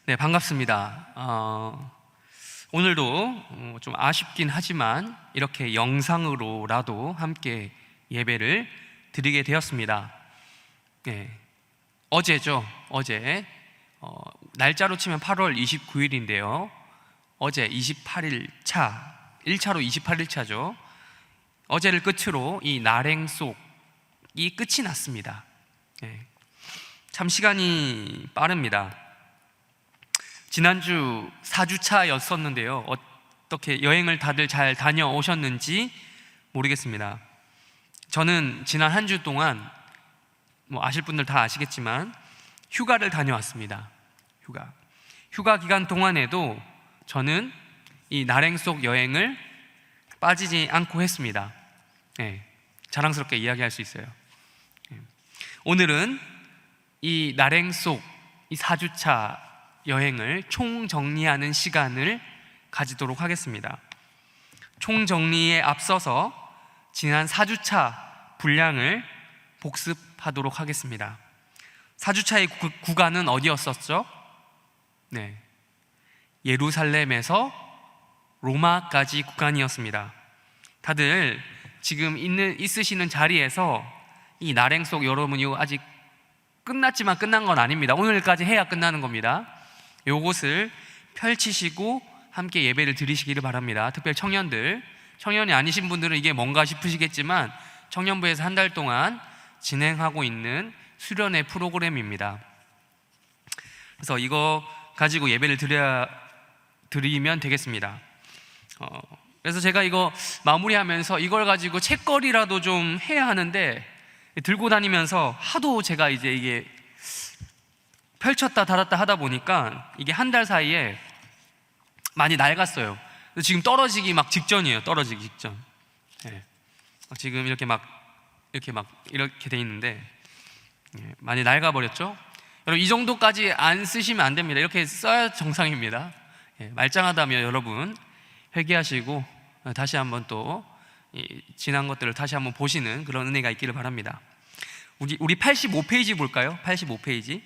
네, 반갑습니다. 오늘도 좀 아쉽긴 하지만 이렇게 영상으로라도 함께 예배를 드리게 되었습니다. 네, 어제죠. 어제 날짜로 치면 8월 29일인데요. 어제 28일 차, 1차로 28일 차죠. 어제를 끝으로 이 날행 속이 끝이 났습니다. 네, 참 시간이 빠릅니다. 지난주 4주차였었는데요. 어떻게 여행을 다들 잘 다녀오셨는지 모르겠습니다. 저는 지난 한 주 동안 아실 분들 다 아시겠지만 휴가를 다녀왔습니다. 휴가 기간 동안에도 저는 이 날행 속 여행을 빠지지 않고 했습니다. 네, 자랑스럽게 이야기할 수 있어요. 네. 오늘은 이 날행 속 이 4주차 여행을 총정리하는 시간을 가지도록 하겠습니다. 총정리에 앞서서 지난 4주차 분량을 복습하도록 하겠습니다. 4주차의 구간은 어디였었죠? 네, 예루살렘에서 로마까지 구간이었습니다. 다들 지금 있으시는 자리에서 이 날행 속 여러분 이거 아직 끝났지만 끝난 건 아닙니다. 오늘까지 해야 끝나는 겁니다. 요것을 펼치시고 함께 예배를 드리시기를 바랍니다. 특별히 청년이 아니신 분들은 이게 뭔가 싶으시겠지만 청년부에서 한 달 동안 진행하고 있는 수련회 프로그램입니다. 그래서 이거 가지고 예배를 드리면 되겠습니다. 그래서 제가 이거 마무리하면서 이걸 가지고 책거리라도 좀 해야 하는데 들고 다니면서 하도 제가 이제 이게 펼쳤다 닫았다 하다 보니까 이게 한 달 사이에 많이 낡았어요. 지금 떨어지기 막 직전이에요. 떨어지기 직전. 네. 지금 이렇게 돼 있는데 많이 낡아버렸죠. 여러분 이 정도까지 안 쓰시면 안 됩니다. 이렇게 써야 정상입니다. 말짱하다면 여러분 회개하시고 다시 한번 또 지난 것들을 다시 한번 보시는 그런 은혜가 있기를 바랍니다. 우리 85페이지 볼까요? 85페이지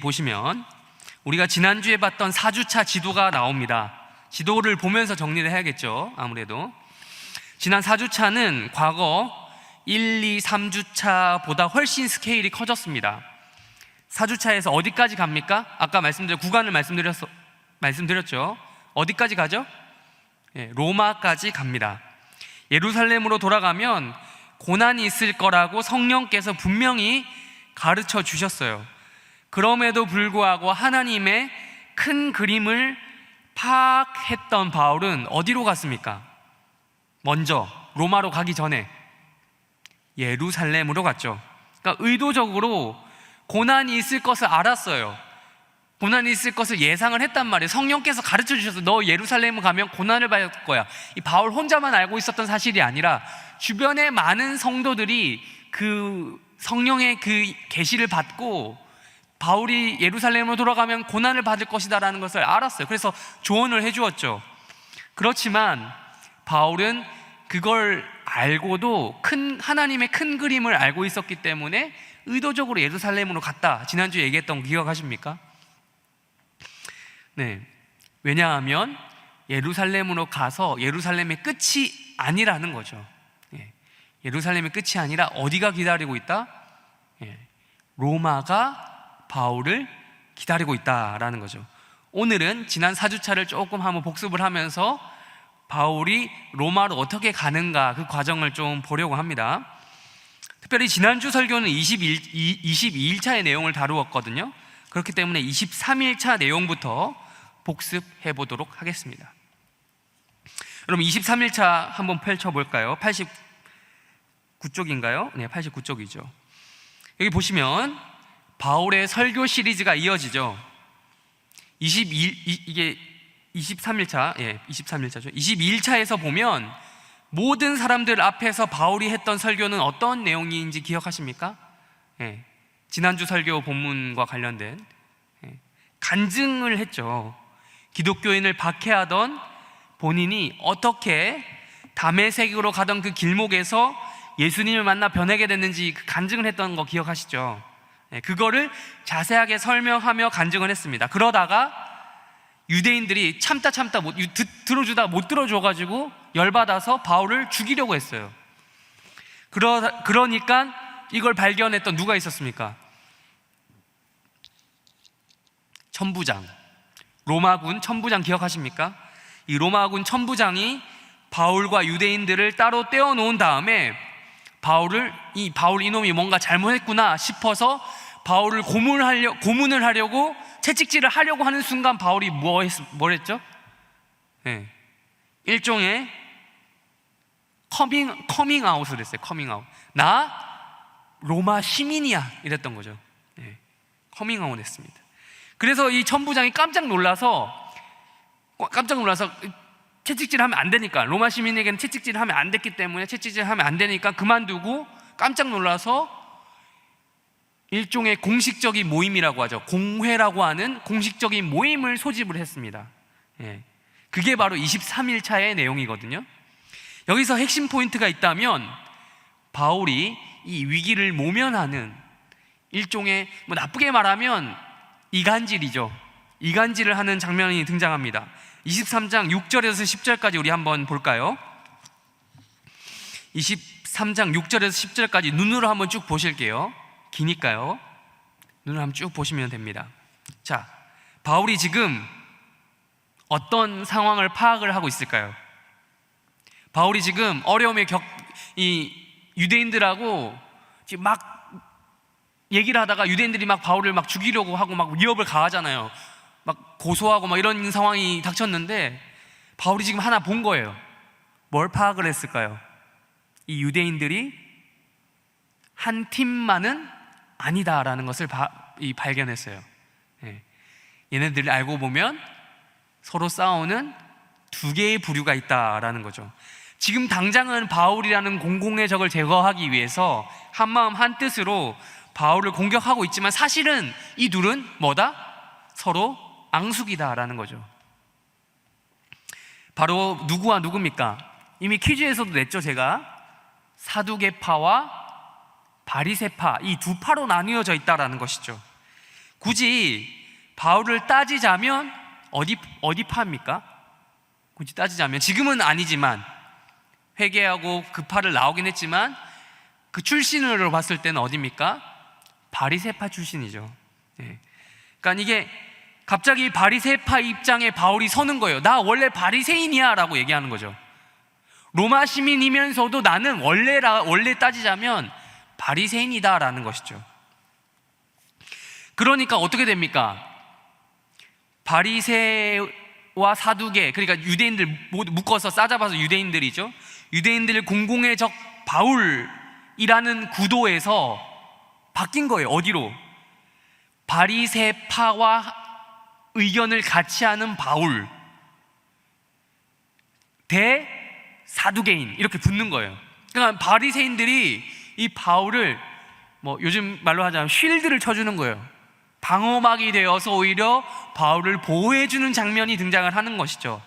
보시면 우리가 지난주에 봤던 4주차 지도가 나옵니다. 지도를 보면서 정리를 해야겠죠. 아무래도 지난 4주차는 과거 1, 2, 3주차보다 훨씬 스케일이 커졌습니다. 4주차에서 어디까지 갑니까? 아까 구간을 말씀드렸죠. 어디까지 가죠? 로마까지 갑니다. 예루살렘으로 돌아가면 고난이 있을 거라고 성령께서 분명히 가르쳐 주셨어요. 그럼에도 불구하고 하나님의 큰 그림을 파악했던 바울은 어디로 갔습니까? 먼저 로마로 가기 전에 예루살렘으로 갔죠. 그러니까 의도적으로 고난이 있을 것을 알았어요. 고난이 있을 것을 예상을 했단 말이에요. 성령께서 가르쳐 주셔서 너 예루살렘 가면 고난을 받을 거야. 이 바울 혼자만 알고 있었던 사실이 아니라 주변의 많은 성도들이 그 성령의 그 계시를 받고 바울이 예루살렘으로 돌아가면 고난을 받을 것이다라는 것을 알았어요. 그래서 조언을 해주었죠. 그렇지만 바울은 그걸 알고도 하나님의 큰 그림을 알고 있었기 때문에 의도적으로 예루살렘으로 갔다. 지난주에 얘기했던 거 기억하십니까? 네, 왜냐하면 예루살렘으로 가서 예루살렘의 끝이 아니라는 거죠. 예루살렘의 끝이 아니라 어디가 기다리고 있다? 로마가 바울을 기다리고 있다라는 거죠. 오늘은 지난 4주차를 조금 한번 복습을 하면서 바울이 로마로 어떻게 가는가 그 과정을 좀 보려고 합니다. 특별히 지난주 설교는 22일차의 내용을 다루었거든요. 그렇기 때문에 23일차 내용부터 복습해 보도록 하겠습니다. 여러분 23일차 한번 펼쳐볼까요? 89쪽인가요? 네, 89쪽이죠. 여기 보시면 바울의 설교 시리즈가 이어지죠. 이게 23일차, 23일차죠. 22일차에서 보면 모든 사람들 앞에서 바울이 했던 설교는 어떤 내용인지 기억하십니까? 지난주 설교 본문과 관련된 간증을 했죠. 기독교인을 박해하던 본인이 어떻게 다메섹으로 가던 그 길목에서 예수님을 만나 변하게 됐는지 그 간증을 했던 거 기억하시죠? 그거를 자세하게 설명하며 간증을 했습니다. 그러다가 유대인들이 참다 들어주다 못 들어줘가지고 열받아서 바울을 죽이려고 했어요. 그러니까 이걸 발견했던 누가 있었습니까? 천부장, 로마군 천부장 기억하십니까? 이 로마군 천부장이 바울과 유대인들을 따로 떼어놓은 다음에 바울 이놈이 뭔가 잘못했구나 싶어서 바울을 고문을 하려고 채찍질을 하려고 하는 순간 바울이 뭘 했죠? 일종의 커밍아웃을 했어요. 커밍아웃. 나 로마 시민이야 이랬던 거죠. 커밍아웃 했습니다. 그래서 이 천부장이 깜짝 놀라서 채찍질하면 안 되니까, 로마 시민에게는 채찍질하면 안 됐기 때문에 채찍질하면 안 되니까 그만두고 깜짝 놀라서 일종의 공식적인 모임이라고 하죠. 공회라고 하는 공식적인 모임을 소집을 했습니다. 그게 바로 23일차의 내용이거든요. 여기서 핵심 포인트가 있다면 바울이 이 위기를 모면하는 일종의 나쁘게 말하면 이간질이죠. 이간질을 하는 장면이 등장합니다. 23장 6절에서 10절까지 우리 한번 볼까요? 23장 6절에서 10절까지 눈으로 한번 쭉 보실게요. 기니까요. 눈으로 한번 쭉 보시면 됩니다. 자, 바울이 지금 어떤 상황을 파악을 하고 있을까요? 바울이 지금 어려움에 이 유대인들하고 지금 막 얘기를 하다가 유대인들이 막 바울을 막 죽이려고 하고 막 위협을 가하잖아요. 막 고소하고 막 이런 상황이 닥쳤는데 바울이 지금 하나 본 거예요. 뭘 파악을 했을까요? 이 유대인들이 한 팀만은 아니다라는 것을 발견했어요. 얘네들을 알고 보면 서로 싸우는 두 개의 부류가 있다라는 거죠. 지금 당장은 바울이라는 공공의 적을 제거하기 위해서 한마음 한뜻으로 바울을 공격하고 있지만 사실은 이 둘은 뭐다? 서로 앙숙이다라는 거죠. 바로 누구와 누구입니까? 이미 퀴즈에서도 냈죠. 제가 사두개파와 바리새파, 이 두 파로 나뉘어져 있다라는 것이죠. 굳이 바울을 따지자면 어디 파입니까? 굳이 따지자면 지금은 아니지만 회개하고 그 파를 나오긴 했지만 그 출신으로 봤을 때는 어디입니까? 바리새파 출신이죠. 그러니까 이게 갑자기 바리새파 입장에 바울이 서는 거예요. 나 원래 바리새인이야 라고 얘기하는 거죠. 로마 시민이면서도 나는 원래 따지자면 바리새인이다 라는 것이죠. 그러니까 어떻게 됩니까? 바리새와 사두개, 그러니까 유대인들 모두 묶어서 싸잡아서 유대인들이죠. 유대인들 공공의 적 바울이라는 구도에서 바뀐 거예요. 어디로? 바리새파와 의견을 같이 하는 바울 대 사두개인, 이렇게 붙는 거예요. 그러니까 바리새인들이 이 바울을 요즘 말로 하자면 쉴드를 쳐주는 거예요. 방어막이 되어서 오히려 바울을 보호해주는 장면이 등장을 하는 것이죠.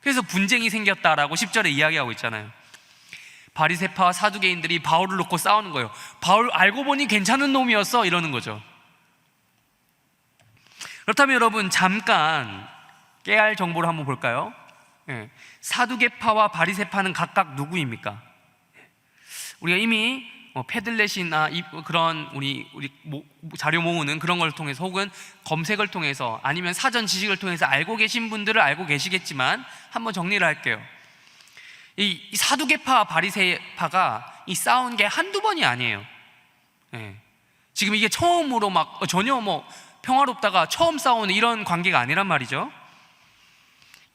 그래서 분쟁이 생겼다라고 10절에 이야기하고 있잖아요. 바리새파와 사두개인들이 바울을 놓고 싸우는 거예요. 바울 알고 보니 괜찮은 놈이었어 이러는 거죠. 그렇다면 여러분 잠깐 깨알 정보를 한번 볼까요? 사두개파와 바리새파는 각각 누구입니까? 우리가 이미 패들렛이나 그런 우리 자료 모으는 그런 걸 통해서 혹은 검색을 통해서 아니면 사전 지식을 통해서 알고 계신 분들은 알고 계시겠지만 한번 정리를 할게요. 이 사두개파와 바리새파가 이 싸운 게 한두 번이 아니에요. 지금 이게 처음으로 전혀 평화롭다가 처음 싸우는 이런 관계가 아니란 말이죠.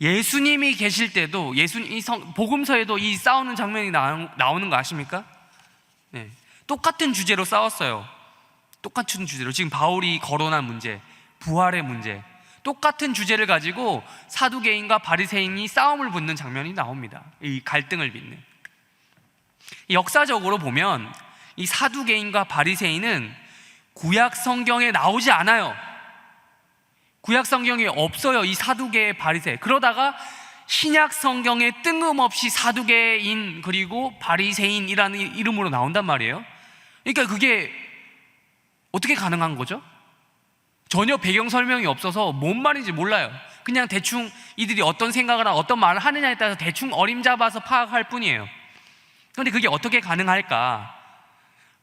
예수님이 계실 때도 복음서에도 이 싸우는 장면이 나오는 거 아십니까? 똑같은 주제로 싸웠어요. 똑같은 주제로 지금 바울이 거론한 문제, 부활의 문제, 똑같은 주제를 가지고 사두개인과 바리새인이 싸움을 붙는 장면이 나옵니다. 이 갈등을 빚는. 역사적으로 보면 이 사두개인과 바리새인은 구약 성경에 나오지 않아요. 구약 성경에 없어요. 이 사두개, 바리새. 그러다가 신약 성경에 뜬금없이 사두개인 그리고 바리새인이라는 이름으로 나온단 말이에요. 그러니까 그게 어떻게 가능한 거죠? 전혀 배경 설명이 없어서 뭔 말인지 몰라요. 그냥 대충 이들이 어떤 생각을 하고 어떤 말을 하느냐에 따라서 대충 어림잡아서 파악할 뿐이에요. 그런데 그게 어떻게 가능할까?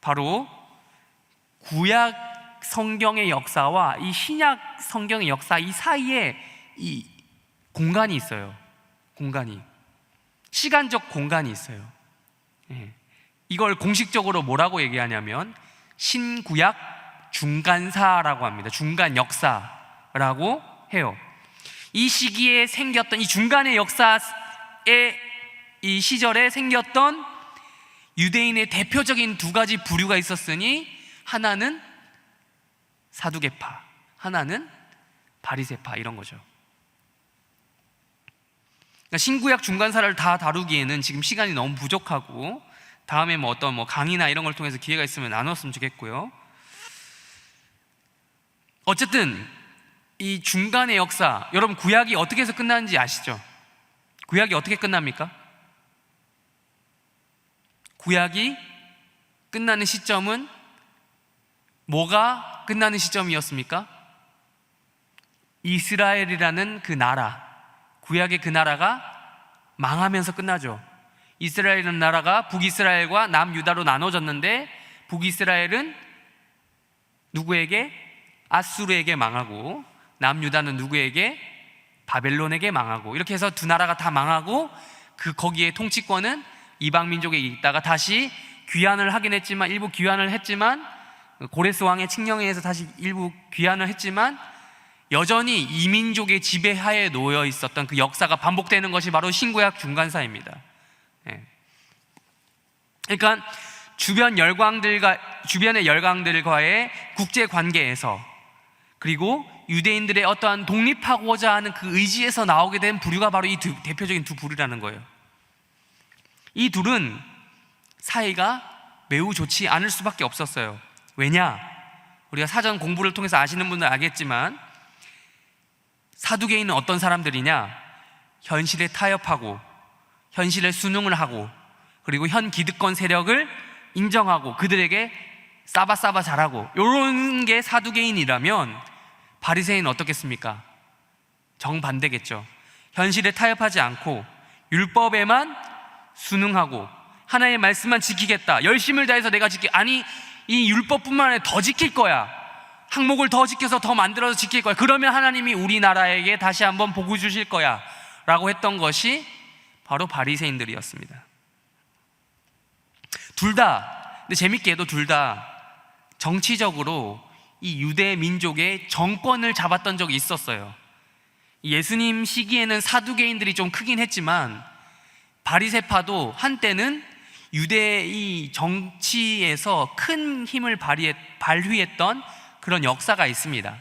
바로 구약 성경의 역사와 이 신약 성경의 역사 이 사이에 이 공간이 있어요. 공간이, 시간적 공간이 있어요. 이걸 공식적으로 뭐라고 얘기하냐면 신구약 중간사라고 합니다. 중간 역사라고 해요. 이 시기에 생겼던 이 중간의 역사의 이 시절에 생겼던 유대인의 대표적인 두 가지 부류가 있었으니 하나는 사두개파, 하나는 바리새파, 이런 거죠. 그러니까 신구약 중간사를 다 다루기에는 지금 시간이 너무 부족하고 다음에 어떤 강의나 이런 걸 통해서 기회가 있으면 나눴으면 좋겠고요. 어쨌든 이 중간의 역사, 여러분 구약이 어떻게 해서 끝나는지 아시죠? 구약이 어떻게 끝납니까? 구약이 끝나는 시점은 뭐가 끝나는 시점이었습니까? 이스라엘이라는 그 나라, 구약의 그 나라가 망하면서 끝나죠. 이스라엘이라는 나라가 북이스라엘과 남유다로 나눠졌는데 북이스라엘은 누구에게? 아수르에게 망하고 남유다는 누구에게? 바벨론에게 망하고, 이렇게 해서 두 나라가 다 망하고 거기에 통치권은 이방 민족에 있다가 다시 귀환을 하긴 했지만, 일부 귀환을 했지만, 고레스 왕의 칙령에 의해서 다시 일부 귀환을 했지만 여전히 이민족의 지배하에 놓여 있었던 그 역사가 반복되는 것이 바로 신구약 중간사입니다. 그러니까 주변의 열강들과의 국제 관계에서, 그리고 유대인들의 어떠한 독립하고자 하는 그 의지에서 나오게 된 부류가 바로 이 대표적인 두 부류라는 거예요. 이 둘은 사이가 매우 좋지 않을 수밖에 없었어요. 왜냐? 우리가 사전 공부를 통해서 아시는 분들 알겠지만 사두개인은 어떤 사람들이냐? 현실에 타협하고 현실에 순응을 하고 그리고 현 기득권 세력을 인정하고 그들에게 싸바싸바 잘하고, 이런 게 사두개인이라면 바리새인은 어떻겠습니까? 정반대겠죠. 현실에 타협하지 않고 율법에만 순응하고 하나님의 말씀만 지키겠다, 열심을 다해서 내가 아니 이 율법뿐만 아니라 더 지킬 거야, 항목을 더 지켜서 더 만들어서 지킬 거야, 그러면 하나님이 우리나라에게 다시 한번 복을 주실 거야 라고 했던 것이 바로 바리새인들이었습니다. 근데 재밌게도 둘 다 정치적으로 이 유대 민족의 정권을 잡았던 적이 있었어요. 예수님 시기에는 사두개인들이 좀 크긴 했지만 바리새파도 한때는 유대의 정치에서 큰 힘을 발휘했던 그런 역사가 있습니다.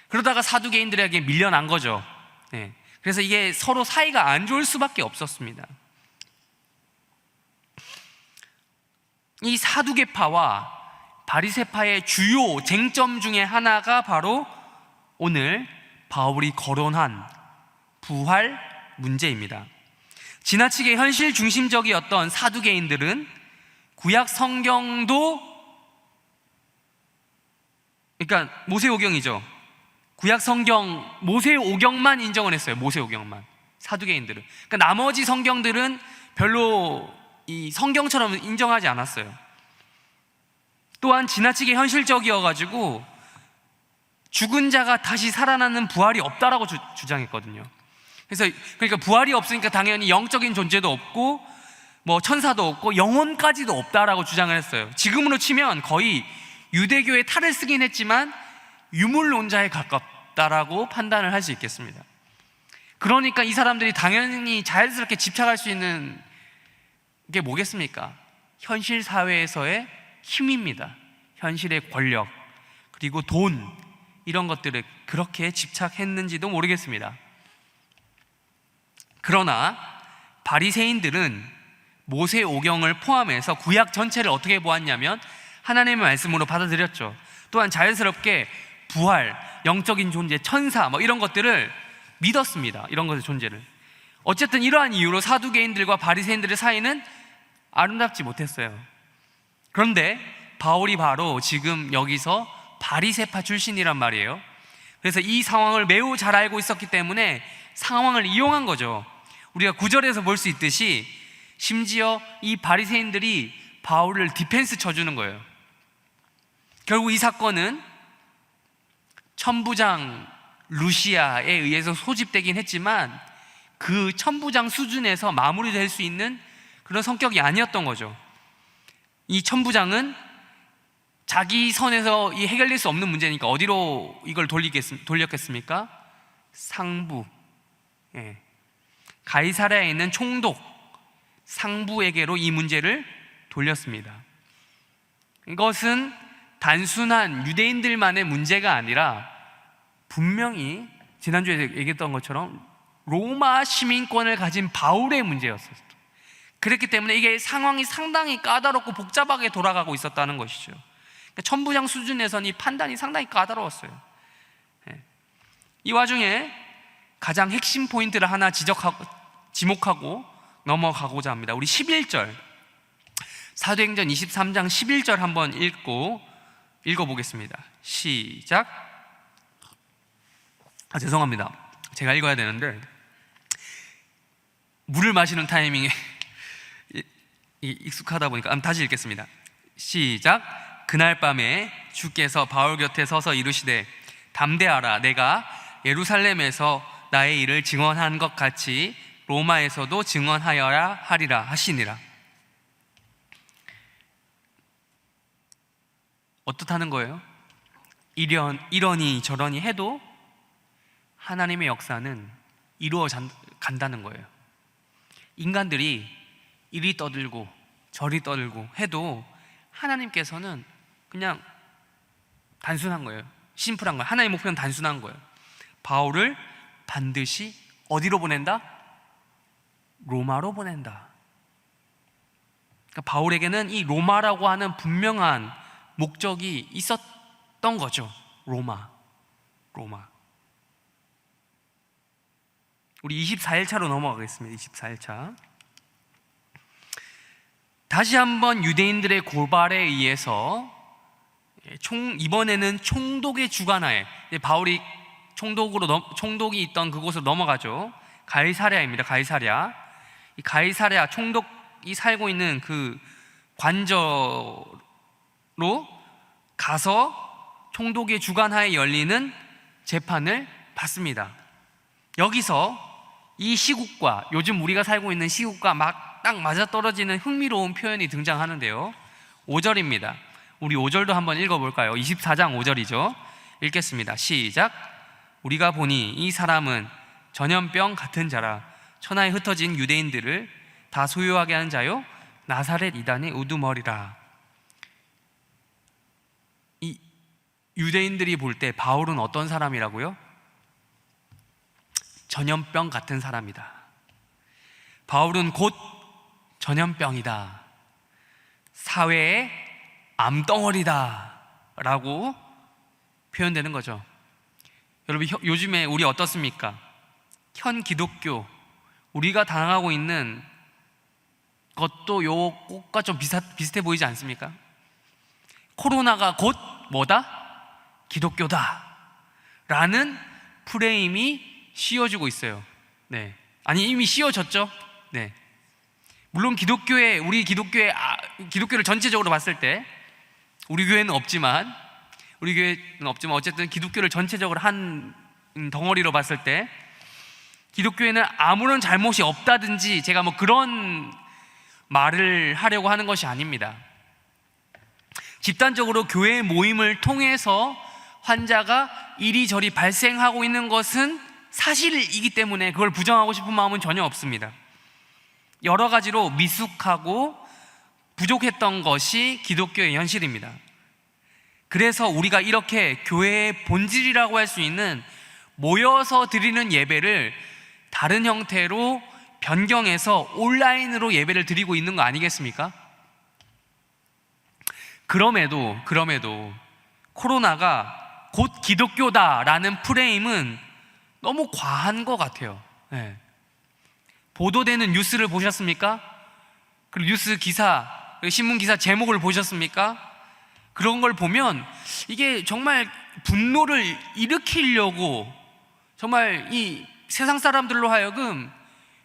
그러다가 사두개인들에게 밀려난 거죠. 그래서 이게 서로 사이가 안 좋을 수밖에 없었습니다. 이 사두개파와 바리새파의 주요 쟁점 중에 하나가 바로 오늘 바울이 거론한 부활 문제입니다. 지나치게 현실 중심적이었던 사두개인들은 구약 성경도, 그러니까 모세오경이죠. 구약 성경 모세오경만 인정을 했어요. 모세오경만. 사두개인들은. 그러니까 나머지 성경들은 별로 이 성경처럼 인정하지 않았어요. 또한 지나치게 현실적이어가지고 죽은 자가 다시 살아나는 부활이 없다라고 주장했거든요. 그러니까 부활이 없으니까 당연히 영적인 존재도 없고 천사도 없고 영혼까지도 없다라고 주장을 했어요. 지금으로 치면 거의 유대교의 탈을 쓰긴 했지만 유물론자에 가깝다라고 판단을 할 수 있겠습니다. 그러니까 이 사람들이 당연히 자연스럽게 집착할 수 있는 게 뭐겠습니까? 현실 사회에서의 힘입니다. 현실의 권력, 그리고 돈, 이런 것들을 그렇게 집착했는지도 모르겠습니다. 그러나 바리새인들은 모세오경을 포함해서 구약 전체를 어떻게 보았냐면 하나님의 말씀으로 받아들였죠. 또한 자연스럽게 부활, 영적인 존재, 천사 이런 것들을 믿었습니다. 이런 것의 존재를. 어쨌든 이러한 이유로 사두개인들과 바리새인들의 사이는 아름답지 못했어요. 그런데 바울이 바로 지금 여기서 바리새파 출신이란 말이에요. 그래서 이 상황을 매우 잘 알고 있었기 때문에 상황을 이용한 거죠. 우리가 9절에서 볼 수 있듯이 심지어 이 바리새인들이 바울을 디펜스 쳐주는 거예요. 결국 이 사건은 천부장 루시아에 의해서 소집되긴 했지만 그 천부장 수준에서 마무리될 수 있는 그런 성격이 아니었던 거죠. 이 천부장은 자기 선에서 이 해결될 수 없는 문제니까 어디로 이걸 돌렸겠습니까? 상부, 가이사랴에 있는 총독 상부에게로 이 문제를 돌렸습니다. 이것은 단순한 유대인들만의 문제가 아니라 분명히 지난주에 얘기했던 것처럼 로마 시민권을 가진 바울의 문제였어요. 그렇기 때문에 이게 상황이 상당히 까다롭고 복잡하게 돌아가고 있었다는 것이죠. 그러니까 천부장 수준에서는 이 판단이 상당히 까다로웠어요. 이 와중에 가장 핵심 포인트를 하나 지목하고 넘어가고자 합니다. 우리 11절, 사도행전 23장 11절 한번 읽어보겠습니다. 시작. 죄송합니다. 제가 읽어야 되는데 물을 마시는 타이밍에 익숙하다 보니까 다시 읽겠습니다. 시작. 그날 밤에 주께서 바울 곁에 서서 이르시되 담대하라. 내가 예루살렘에서 나의 일을 증언한 것 같이 로마에서도 증언하여야 하리라 하시니라. 어떻다는 거예요? 이러니 저러니 해도 하나님의 역사는 이루어 간다는 거예요. 인간들이 이리 떠들고 저리 떠들고 해도 하나님께서는 그냥 단순한 거예요. 심플한 거예요. 하나님의 목표는 단순한 거예요. 바울을 반드시 어디로 보낸다? 로마로 보낸다. 그러니까 바울에게는 이 로마라고 하는 분명한 목적이 있었던 거죠. 로마. 우리 24일차로 넘어가겠습니다. 24일차. 다시 한번 유대인들의 고발에 의해서 이번에는 총독의 주관하에 바울이 총독이 있던 그곳으로 넘어가죠. 가이사랴입니다. 가이사랴. 이 가이사랴 총독이 살고 있는 그 관저로 가서 총독의 주관하에 열리는 재판을 받습니다. 여기서 이 시국과 요즘 우리가 살고 있는 시국과 딱 맞아떨어지는 흥미로운 표현이 등장하는데요. 5절입니다. 우리 5절도 한번 읽어볼까요? 24장 5절이죠. 읽겠습니다. 시작. 우리가 보니 이 사람은 전염병 같은 자라. 천하에 흩어진 유대인들을 다 소유하게 하는 자요 나사렛 이단의 우두머리라. 이 유대인들이 볼 때 바울은 어떤 사람이라고요? 전염병 같은 사람이다. 바울은 곧 전염병이다. 사회의 암덩어리다 라고 표현되는 거죠. 여러분, 요즘에 우리 어떻습니까? 현 기독교, 우리가 당하고 있는 것도 요것과 좀 비슷해 보이지 않습니까? 코로나가 곧 뭐다? 기독교다 라는 프레임이 씌워지고 있어요. 네. 아니, 이미 씌워졌죠? 네. 물론 우리 기독교를 전체적으로 봤을 때 우리 교회는 없지만 어쨌든 기독교를 전체적으로 한 덩어리로 봤을 때 기독교에는 아무런 잘못이 없다든지 제가 뭐 그런 말을 하려고 하는 것이 아닙니다. 집단적으로 교회 모임을 통해서 환자가 이리저리 발생하고 있는 것은 사실이기 때문에 그걸 부정하고 싶은 마음은 전혀 없습니다. 여러 가지로 미숙하고 부족했던 것이 기독교의 현실입니다. 그래서 우리가 이렇게 교회의 본질이라고 할 수 있는 모여서 드리는 예배를 다른 형태로 변경해서 온라인으로 예배를 드리고 있는 거 아니겠습니까? 그럼에도 코로나가 곧 기독교다라는 프레임은 너무 과한 것 같아요. 네. 보도되는 뉴스를 보셨습니까? 그리고 뉴스 기사, 신문 기사 제목을 보셨습니까? 그런 걸 보면 이게 정말 분노를 일으키려고 정말 이 세상 사람들로 하여금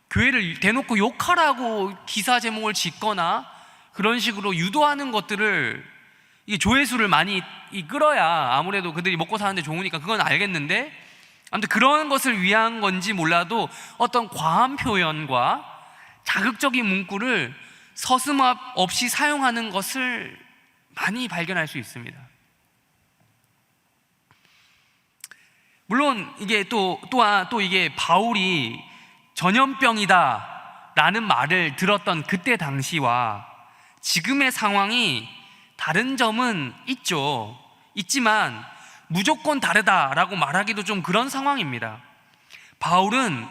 교회를 대놓고 욕하라고 기사 제목을 짓거나 그런 식으로 유도하는 것들을, 이 조회수를 많이 끌어야 아무래도 그들이 먹고 사는데 좋으니까 그건 알겠는데, 아무튼 그런 것을 위한 건지 몰라도 어떤 과한 표현과 자극적인 문구를 서슴 없이 사용하는 것을 많이 발견할 수 있습니다. 물론 이게 또한 이게 바울이 전염병이다 라는 말을 들었던 그때 당시와 지금의 상황이 다른 점은 있지만 무조건 다르다라고 말하기도 좀 그런 상황입니다. 바울은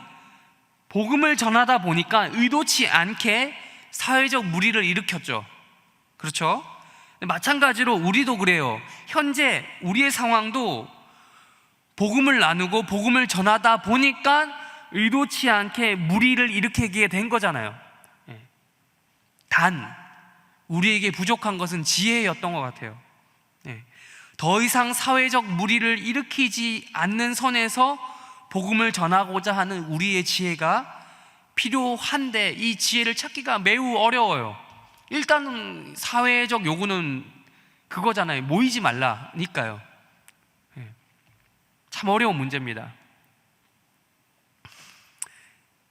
복음을 전하다 보니까 의도치 않게 사회적 물의를 일으켰죠. 그렇죠? 마찬가지로 우리도 그래요. 현재 우리의 상황도 복음을 나누고 복음을 전하다 보니까 의도치 않게 물의를 일으키게 된 거잖아요. 단 우리에게 부족한 것은 지혜였던 것 같아요. 더 이상 사회적 물의를 일으키지 않는 선에서 복음을 전하고자 하는 우리의 지혜가 필요한데 이 지혜를 찾기가 매우 어려워요. 일단 사회적 요구는 그거잖아요. 모이지 말라니까요. 참 어려운 문제입니다.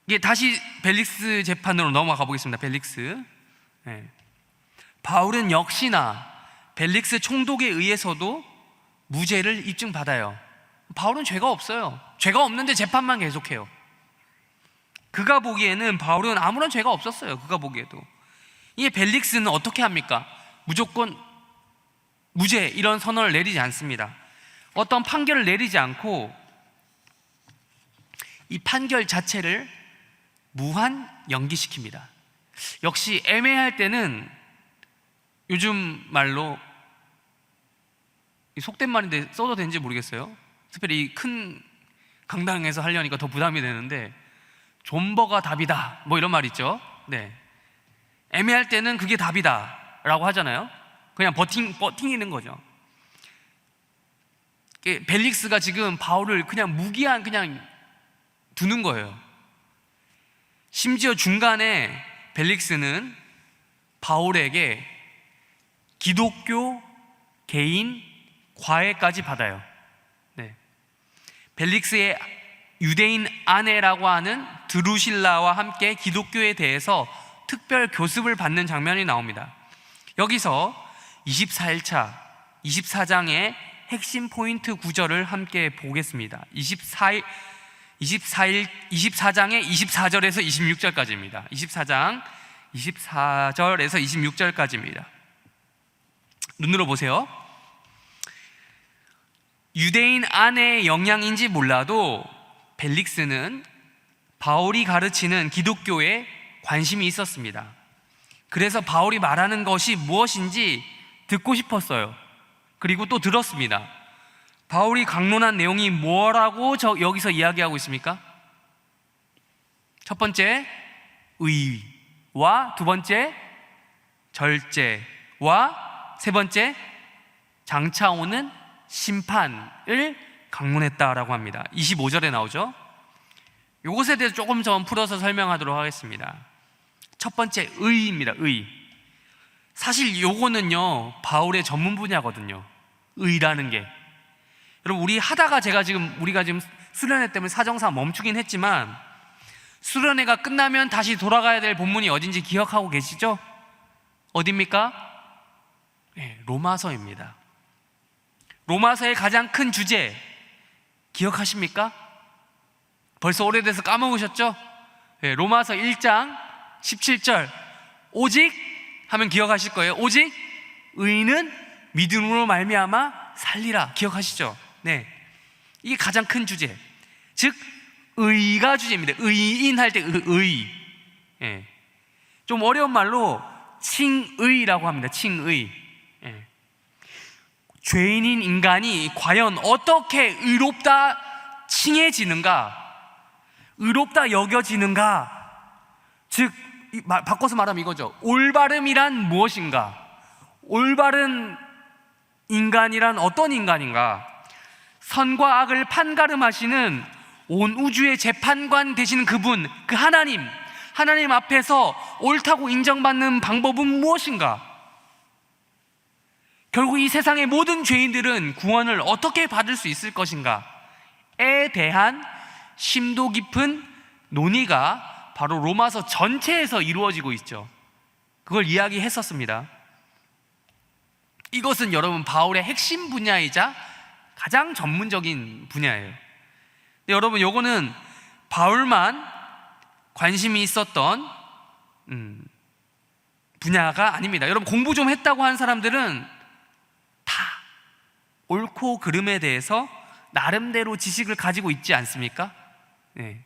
이게 다시 벨릭스 재판으로 넘어가 보겠습니다. 벨릭스. 바울은 역시나 벨릭스 총독에 의해서도 무죄를 입증받아요. 바울은 죄가 없어요. 죄가 없는데 재판만 계속해요. 그가 보기에는 바울은 아무런 죄가 없었어요. 그가 보기에도. 이 벨릭스는 어떻게 합니까? 무조건 무죄 이런 선언을 내리지 않습니다. 어떤 판결을 내리지 않고 이 판결 자체를 무한 연기시킵니다. 역시 애매할 때는 요즘 말로 속된 말인데 써도 되는지 모르겠어요. 특별히 큰 강당에서 하려니까 더 부담이 되는데 존버가 답이다 뭐 이런 말 있죠. 네. 애매할 때는 그게 답이다 라고 하잖아요. 그냥 버티는 거죠. 벨릭스가 지금 바울을 그냥 무기한 그냥 두는 거예요. 심지어 중간에 벨릭스는 바울에게 기독교 개인 과외까지 받아요. 네. 벨릭스의 유대인 아내라고 하는 드루실라와 함께 기독교에 대해서 특별 교습을 받는 장면이 나옵니다. 여기서 24일차 24장의 핵심 포인트 구절을 함께 보겠습니다. 24장의 24절에서 26절까지입니다. 24장 24절에서 26절까지입니다. 눈으로 보세요. 유대인 아내의 영향인지 몰라도 벨릭스는 바울이 가르치는 기독교에 관심이 있었습니다. 그래서 바울이 말하는 것이 무엇인지 듣고 싶었어요. 그리고 또 들었습니다. 바울이 강론한 내용이 뭐라고 여기서 이야기하고 있습니까? 첫 번째, 의와 두 번째, 절제와 세 번째, 장차 오는 심판을 강론했다라고 합니다. 25절에 나오죠. 이것에 대해서 조금 더 풀어서 설명하도록 하겠습니다. 첫 번째, 의입니다. 의. 사실 요거는요 바울의 전문 분야거든요. 의라는 게. 여러분 우리가 지금 수련회 때문에 사정상 멈추긴 했지만 수련회가 끝나면 다시 돌아가야 될 본문이 어딘지 기억하고 계시죠? 어디입니까? 네, 로마서입니다. 로마서의 가장 큰 주제 기억하십니까? 벌써 오래돼서 까먹으셨죠? 네, 로마서 1장 17절 오직 하면 기억하실 거예요. 오직 의인은 믿음으로 말미암아 살리라. 기억하시죠? 네, 이게 가장 큰 주제. 즉 의가 주제입니다. 의인 할 때 의. 네. 좀 어려운 말로 칭의라고 합니다. 칭의. 네. 죄인인 인간이 과연 어떻게 의롭다 칭해지는가, 의롭다 여겨지는가. 즉 바꿔서 말하면 이거죠. 올바름이란 무엇인가? 올바른 인간이란 어떤 인간인가? 선과 악을 판가름하시는 온 우주의 재판관 되시는 그분, 그 하나님 앞에서 옳다고 인정받는 방법은 무엇인가? 결국 이 세상의 모든 죄인들은 구원을 어떻게 받을 수 있을 것인가에 대한 심도 깊은 논의가 바로 로마서 전체에서 이루어지고 있죠. 그걸 이야기했었습니다. 이것은 여러분 바울의 핵심 분야이자 가장 전문적인 분야예요. 근데 여러분, 요거는 바울만 관심이 있었던 분야가 아닙니다. 여러분, 공부 좀 했다고 한 사람들은 다 옳고 그름에 대해서 나름대로 지식을 가지고 있지 않습니까? 네.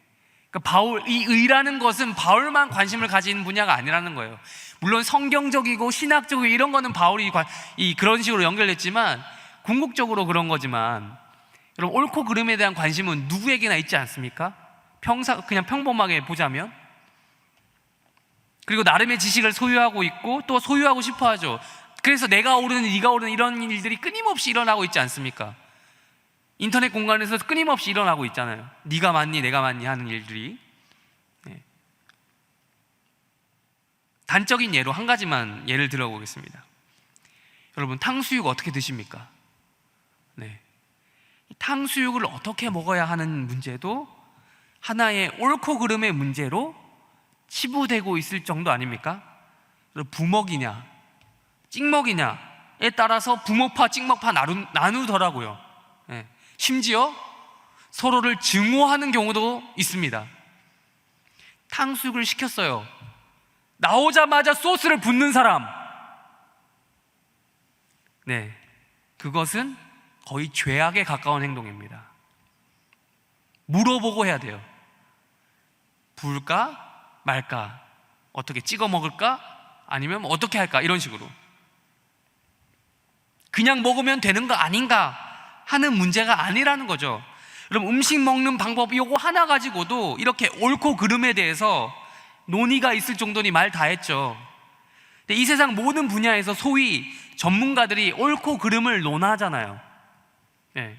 그러니까 이 의라는 것은 바울만 관심을 가진 분야가 아니라는 거예요. 물론 성경적이고 신학적이고 이런 거는 바울이 그런 식으로 연결됐지만 궁극적으로 그런 거지만, 여러분, 옳고 그름에 대한 관심은 누구에게나 있지 않습니까? 그냥 평범하게 보자면. 그리고 나름의 지식을 소유하고 있고 또 소유하고 싶어 하죠. 그래서 내가 오르는 네가 오르는 이런 일들이 끊임없이 일어나고 있지 않습니까? 인터넷 공간에서 끊임없이 일어나고 있잖아요. 네가 맞니 내가 맞니 하는 일들이. 네. 단적인 예로 한 가지만 예를 들어보겠습니다. 여러분, 탕수육 어떻게 드십니까? 네. 탕수육을 어떻게 먹어야 하는 문제도 하나의 옳고 그름의 문제로 치부되고 있을 정도 아닙니까? 부먹이냐 찍먹이냐에 따라서 부모파 찍먹파 나누더라고요. 네. 심지어 서로를 증오하는 경우도 있습니다. 탕수육을 시켰어요. 나오자마자 소스를 붓는 사람, 네, 그것은 거의 죄악에 가까운 행동입니다. 물어보고 해야 돼요. 부을까 말까, 어떻게 찍어 먹을까, 아니면 어떻게 할까, 이런 식으로. 그냥 먹으면 되는 거 아닌가 하는 문제가 아니라는 거죠. 여러분, 음식 먹는 방법 이거 하나 가지고도 이렇게 옳고 그름에 대해서 논의가 있을 정도니 말 다 했죠. 근데 이 세상 모든 분야에서 소위 전문가들이 옳고 그름을 논하잖아요. 네.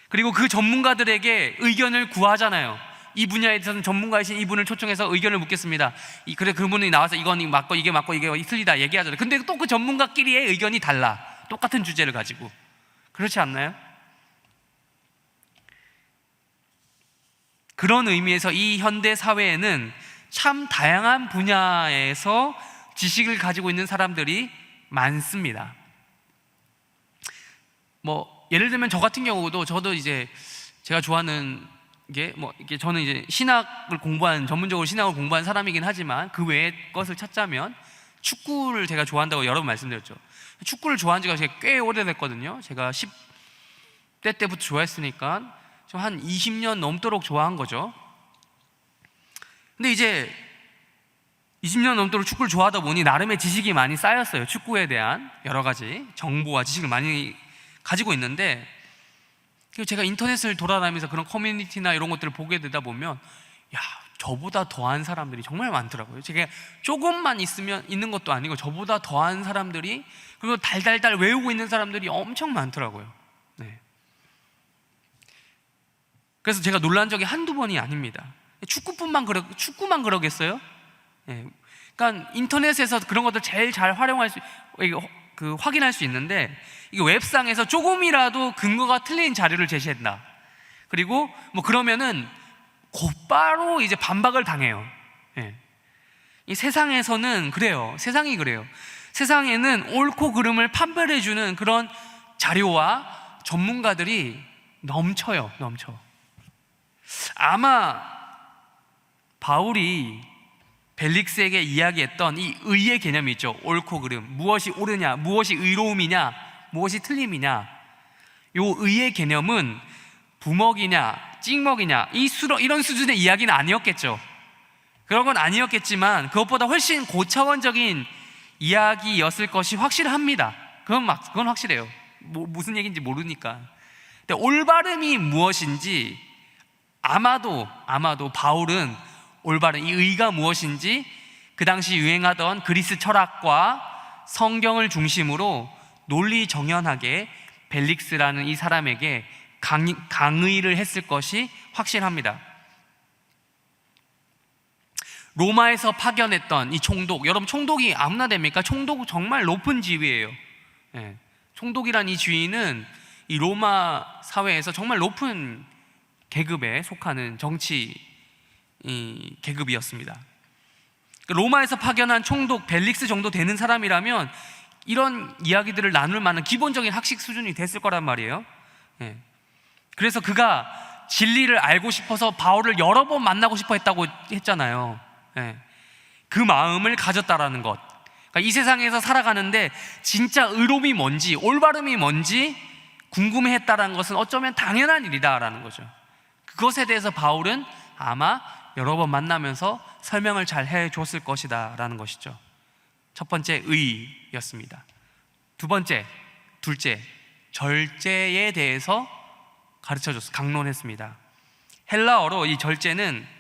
그리고 그 전문가들에게 의견을 구하잖아요. 이 분야에 대해서는 전문가이신 이분을 초청해서 의견을 묻겠습니다. 그래, 그분이 나와서 이건 맞고 이게 맞고 이게 틀리다 얘기하잖아요. 근데 또 그 전문가끼리의 의견이 달라. 똑같은 주제를 가지고. 그렇지 않나요? 그런 의미에서 이 현대 사회에는 참 다양한 분야에서 지식을 가지고 있는 사람들이 많습니다. 예를 들면 저 같은 경우도, 저도 이제 제가 좋아하는 게 이게 저는 이제 전문적으로 신학을 공부한 사람이긴 하지만 그 외의 것을 찾자면 축구를 제가 좋아한다고 여러 번 말씀드렸죠. 축구를 좋아한 지가 꽤 오래됐거든요. 제가 10대 때부터 좋아했으니까 좀 한 20년 넘도록 좋아한 거죠. 근데 이제 20년 넘도록 축구를 좋아하다 보니 나름의 지식이 많이 쌓였어요. 축구에 대한 여러 가지 정보와 지식을 많이 가지고 있는데, 제가 인터넷을 돌아다니면서 그런 커뮤니티나 이런 것들을 보게 되다 보면 저보다 더한 사람들이 정말 많더라고요. 제가 조금만 있는 것도 아니고 저보다 더한 사람들이, 그리고 달달달 외우고 있는 사람들이 엄청 많더라고요. 네. 그래서 제가 놀란 적이 한두 번이 아닙니다. 축구만 그러겠어요? 네. 그러니까 인터넷에서 그런 것들 제일 잘 확인할 수 있는데, 이게 웹상에서 조금이라도 근거가 틀린 자료를 제시한다. 그리고 그러면은 곧바로 이제 반박을 당해요. 네. 이 세상에서는 그래요. 세상이 그래요. 세상에는 옳고 그름을 판별해주는 그런 자료와 전문가들이 넘쳐. 아마 바울이 벨릭스에게 이야기했던 이 의의 개념이 있죠. 옳고 그름, 무엇이 옳으냐, 무엇이 의로움이냐, 무엇이 틀림이냐, 요 의의 개념은 부먹이냐 찍먹이냐 이런 수준의 이야기는 아니었겠죠. 그런 건 아니었겠지만 그것보다 훨씬 고차원적인 이야기였을 것이 확실합니다. 그건 확실해요. 무슨 얘기인지 모르니까. 근데 올바름이 무엇인지 아마도 바울은 올바른 이 의가 무엇인지 그 당시 유행하던 그리스 철학과 성경을 중심으로 논리정연하게 벨릭스라는 이 사람에게 강의를 했을 것이 확실합니다. 로마에서 파견했던 이 총독, 여러분 총독이 아무나 됩니까? 총독은 정말 높은 지위예요. 총독이란 이 지위는 이 로마 사회에서 정말 높은 계급에 속하는 정치 계급이었습니다. 로마에서 파견한 총독 벨릭스 정도 되는 사람이라면 이런 이야기들을 나눌 만한 기본적인 학식 수준이 됐을 거란 말이에요. 그래서 그가 진리를 알고 싶어서 바울을 여러 번 만나고 싶어 했다고 했잖아요. 그 마음을 가졌다라는 것, 그러니까 이 세상에서 살아가는데 진짜 의로움이 뭔지, 올바름이 뭔지 궁금해했다라는 것은 어쩌면 당연한 일이다라는 거죠. 그것에 대해서 바울은 아마 여러 번 만나면서 설명을 잘 해줬을 것이다 라는 것이죠. 첫 번째, 의였습니다. 둘째, 절제에 대해서 가르쳐줬어요. 강론했습니다. 헬라어로 이 절제는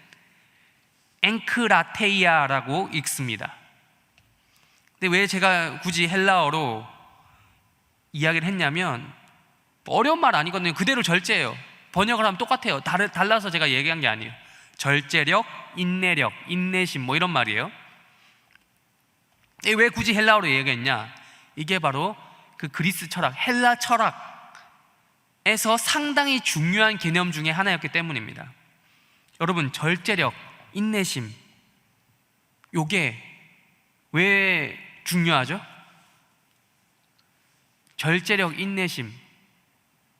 엥크라테이아라고 읽습니다. 근데 왜 제가 굳이 헬라어로 이야기를 했냐면 어려운 말 아니거든요. 그대로 절제예요. 번역을 하면 똑같아요. 달라서 제가 얘기한 게 아니에요. 절제력, 인내력, 인내심 뭐 이런 말이에요. 왜 굳이 헬라어로 얘기했냐? 이게 바로 그 그리스 철학, 헬라 철학에서 상당히 중요한 개념 중에 하나였기 때문입니다. 여러분, 절제력, 인내심, 요게 왜 중요하죠? 절제력, 인내심,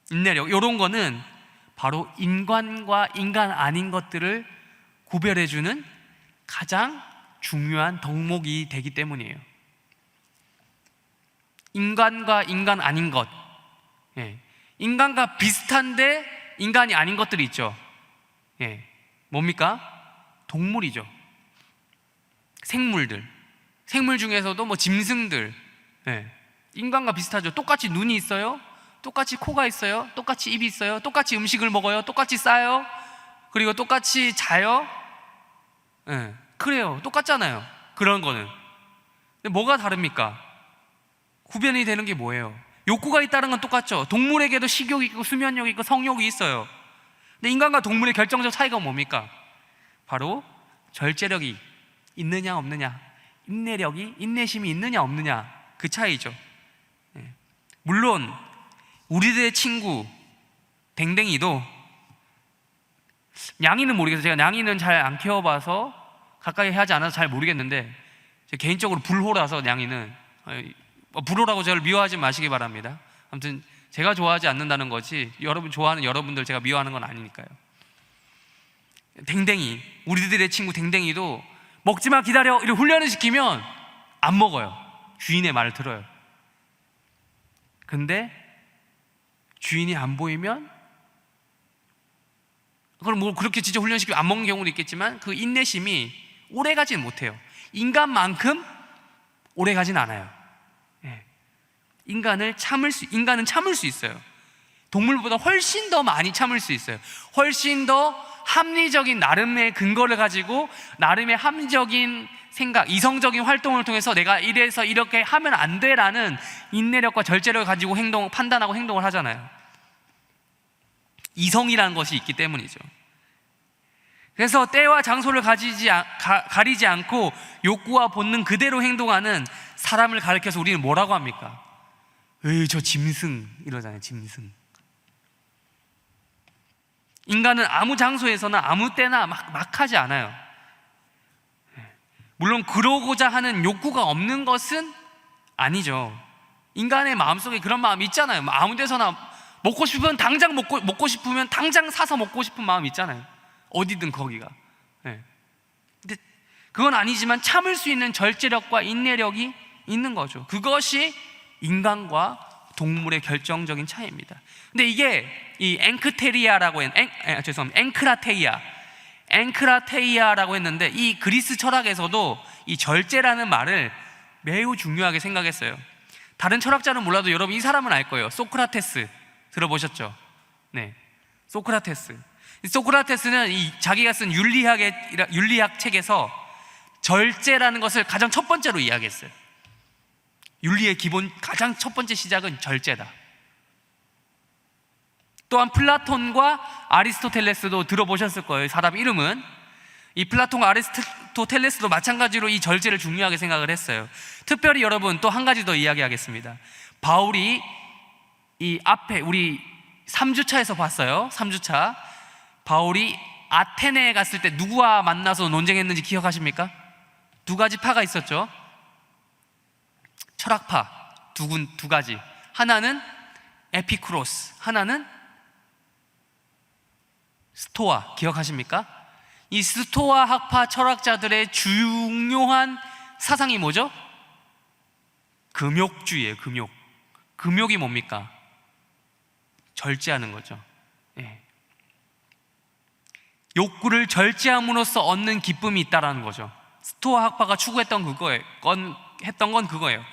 인내력, 요런 거는 바로 인간과 인간 아닌 것들을 구별해주는 가장 중요한 덕목이 되기 때문이에요. 인간과 인간 아닌 것, 인간과 비슷한데 인간이 아닌 것들이 있죠. 뭡니까? 동물이죠. 생물 중에서도 뭐 짐승들, 인간과 비슷하죠. 똑같이 눈이 있어요, 똑같이 코가 있어요, 똑같이 입이 있어요, 똑같이 음식을 먹어요, 똑같이 싸요, 그리고 똑같이 자요. 그래요. 똑같잖아요. 그런 거는. 근데 뭐가 다릅니까? 구별이 되는 게 뭐예요? 욕구가 있다는 건 똑같죠. 동물에게도 식욕이 있고 수면욕이 있고 성욕이 있어요. 근데 인간과 동물의 결정적 차이가 뭡니까? 바로 절제력이 있느냐 없느냐, 인내력이, 인내심이 있느냐 없느냐, 그 차이죠. 물론 우리들의 친구 댕댕이도, 냥이는 모르겠어요. 제가 냥이는 잘 안 키워봐서 가까이 하지 않아서 잘 모르겠는데, 제가 개인적으로 불호라서 냥이는, 불호라고 저를 미워하지 마시기 바랍니다. 아무튼 제가 좋아하지 않는다는 거지 여러분 좋아하는 여러분들 제가 미워하는 건 아니니까요. 댕댕이, 우리들의 친구 댕댕이도 먹지마 기다려 이렇게 훈련을 시키면 안 먹어요. 주인의 말을 들어요. 근데 주인이 안 보이면, 그럼 뭐 그렇게 진짜 훈련시키면 안 먹는 경우도 있겠지만 그 인내심이 오래 가지는 못해요. 인간만큼 오래 가진 않아요. 인간은 참을 수 있어요. 동물보다 훨씬 더 많이 참을 수 있어요. 훨씬 더 합리적인 나름의 근거를 가지고 나름의 합리적인 생각, 이성적인 활동을 통해서 내가 이래서 이렇게 하면 안 돼라는 인내력과 절제력을 가지고 판단하고 행동을 하잖아요. 이성이라는 것이 있기 때문이죠. 그래서 때와 장소를 가리지 않고 욕구와 본능 그대로 행동하는 사람을 가리켜서 우리는 뭐라고 합니까? 저 짐승 이러잖아요. 짐승. 인간은 아무 장소에서나 아무 때나 막 하지 않아요. 물론 그러고자 하는 욕구가 없는 것은 아니죠. 인간의 마음속에 그런 마음이 있잖아요. 아무 데서나 먹고 싶으면 당장 먹고 싶으면 당장 사서 먹고 싶은 마음이 있잖아요. 어디든 거기가. 근데 그건 아니지만 참을 수 있는 절제력과 인내력이 있는 거죠. 그것이 인간과 동물의 결정적인 차이입니다. 근데 이게 이 엥크라테이아라고 했는데 이 그리스 철학에서도 이 절제라는 말을 매우 중요하게 생각했어요. 다른 철학자는 몰라도 여러분 이 사람은 알 거예요. 소크라테스 들어보셨죠? 네, 소크라테스는 자기가 쓴 윤리학 책에서 절제라는 것을 가장 첫 번째로 이야기했어요. 윤리의 기본 가장 첫 번째 시작은 절제다. 또한 플라톤과 아리스토텔레스도 들어보셨을 거예요. 사람 이름은. 이 플라톤과 아리스토텔레스도 마찬가지로 이 절제를 중요하게 생각을 했어요. 특별히 여러분 또 한 가지 더 이야기하겠습니다. 바울이 이 앞에 우리 3주차에서 봤어요. 3주차 바울이 아테네에 갔을 때 누구와 만나서 논쟁했는지 기억하십니까? 두 가지 파가 있었죠. 철학파 두 가지. 하나는 에피쿠로스, 하나는 스토아. 기억하십니까? 이 스토아 학파 철학자들의 중요한 사상이 뭐죠? 금욕주의예요. 금욕이 뭡니까? 절제하는 거죠. 예. 욕구를 절제함으로써 얻는 기쁨이 있다라는 거죠. 스토아 학파가 추구했던 건 그거예요.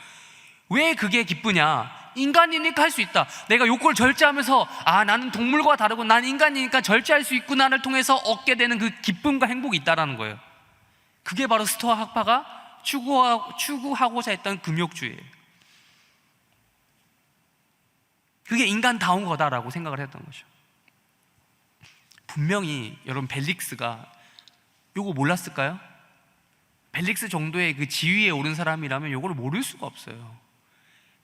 왜 그게 기쁘냐? 인간이니까 할 수 있다. 내가 욕구를 절제하면서 나는 동물과 다르고 난 인간이니까 절제할 수 있구나를 통해서 얻게 되는 그 기쁨과 행복이 있다라는 거예요. 그게 바로 스토아 학파가 추구하고자 했던 금욕주의예요. 그게 인간다운 거다라고 생각을 했던 거죠. 분명히 여러분 벨릭스가 요거 몰랐을까요? 벨릭스 정도의 그 지위에 오른 사람이라면 요거를 모를 수가 없어요.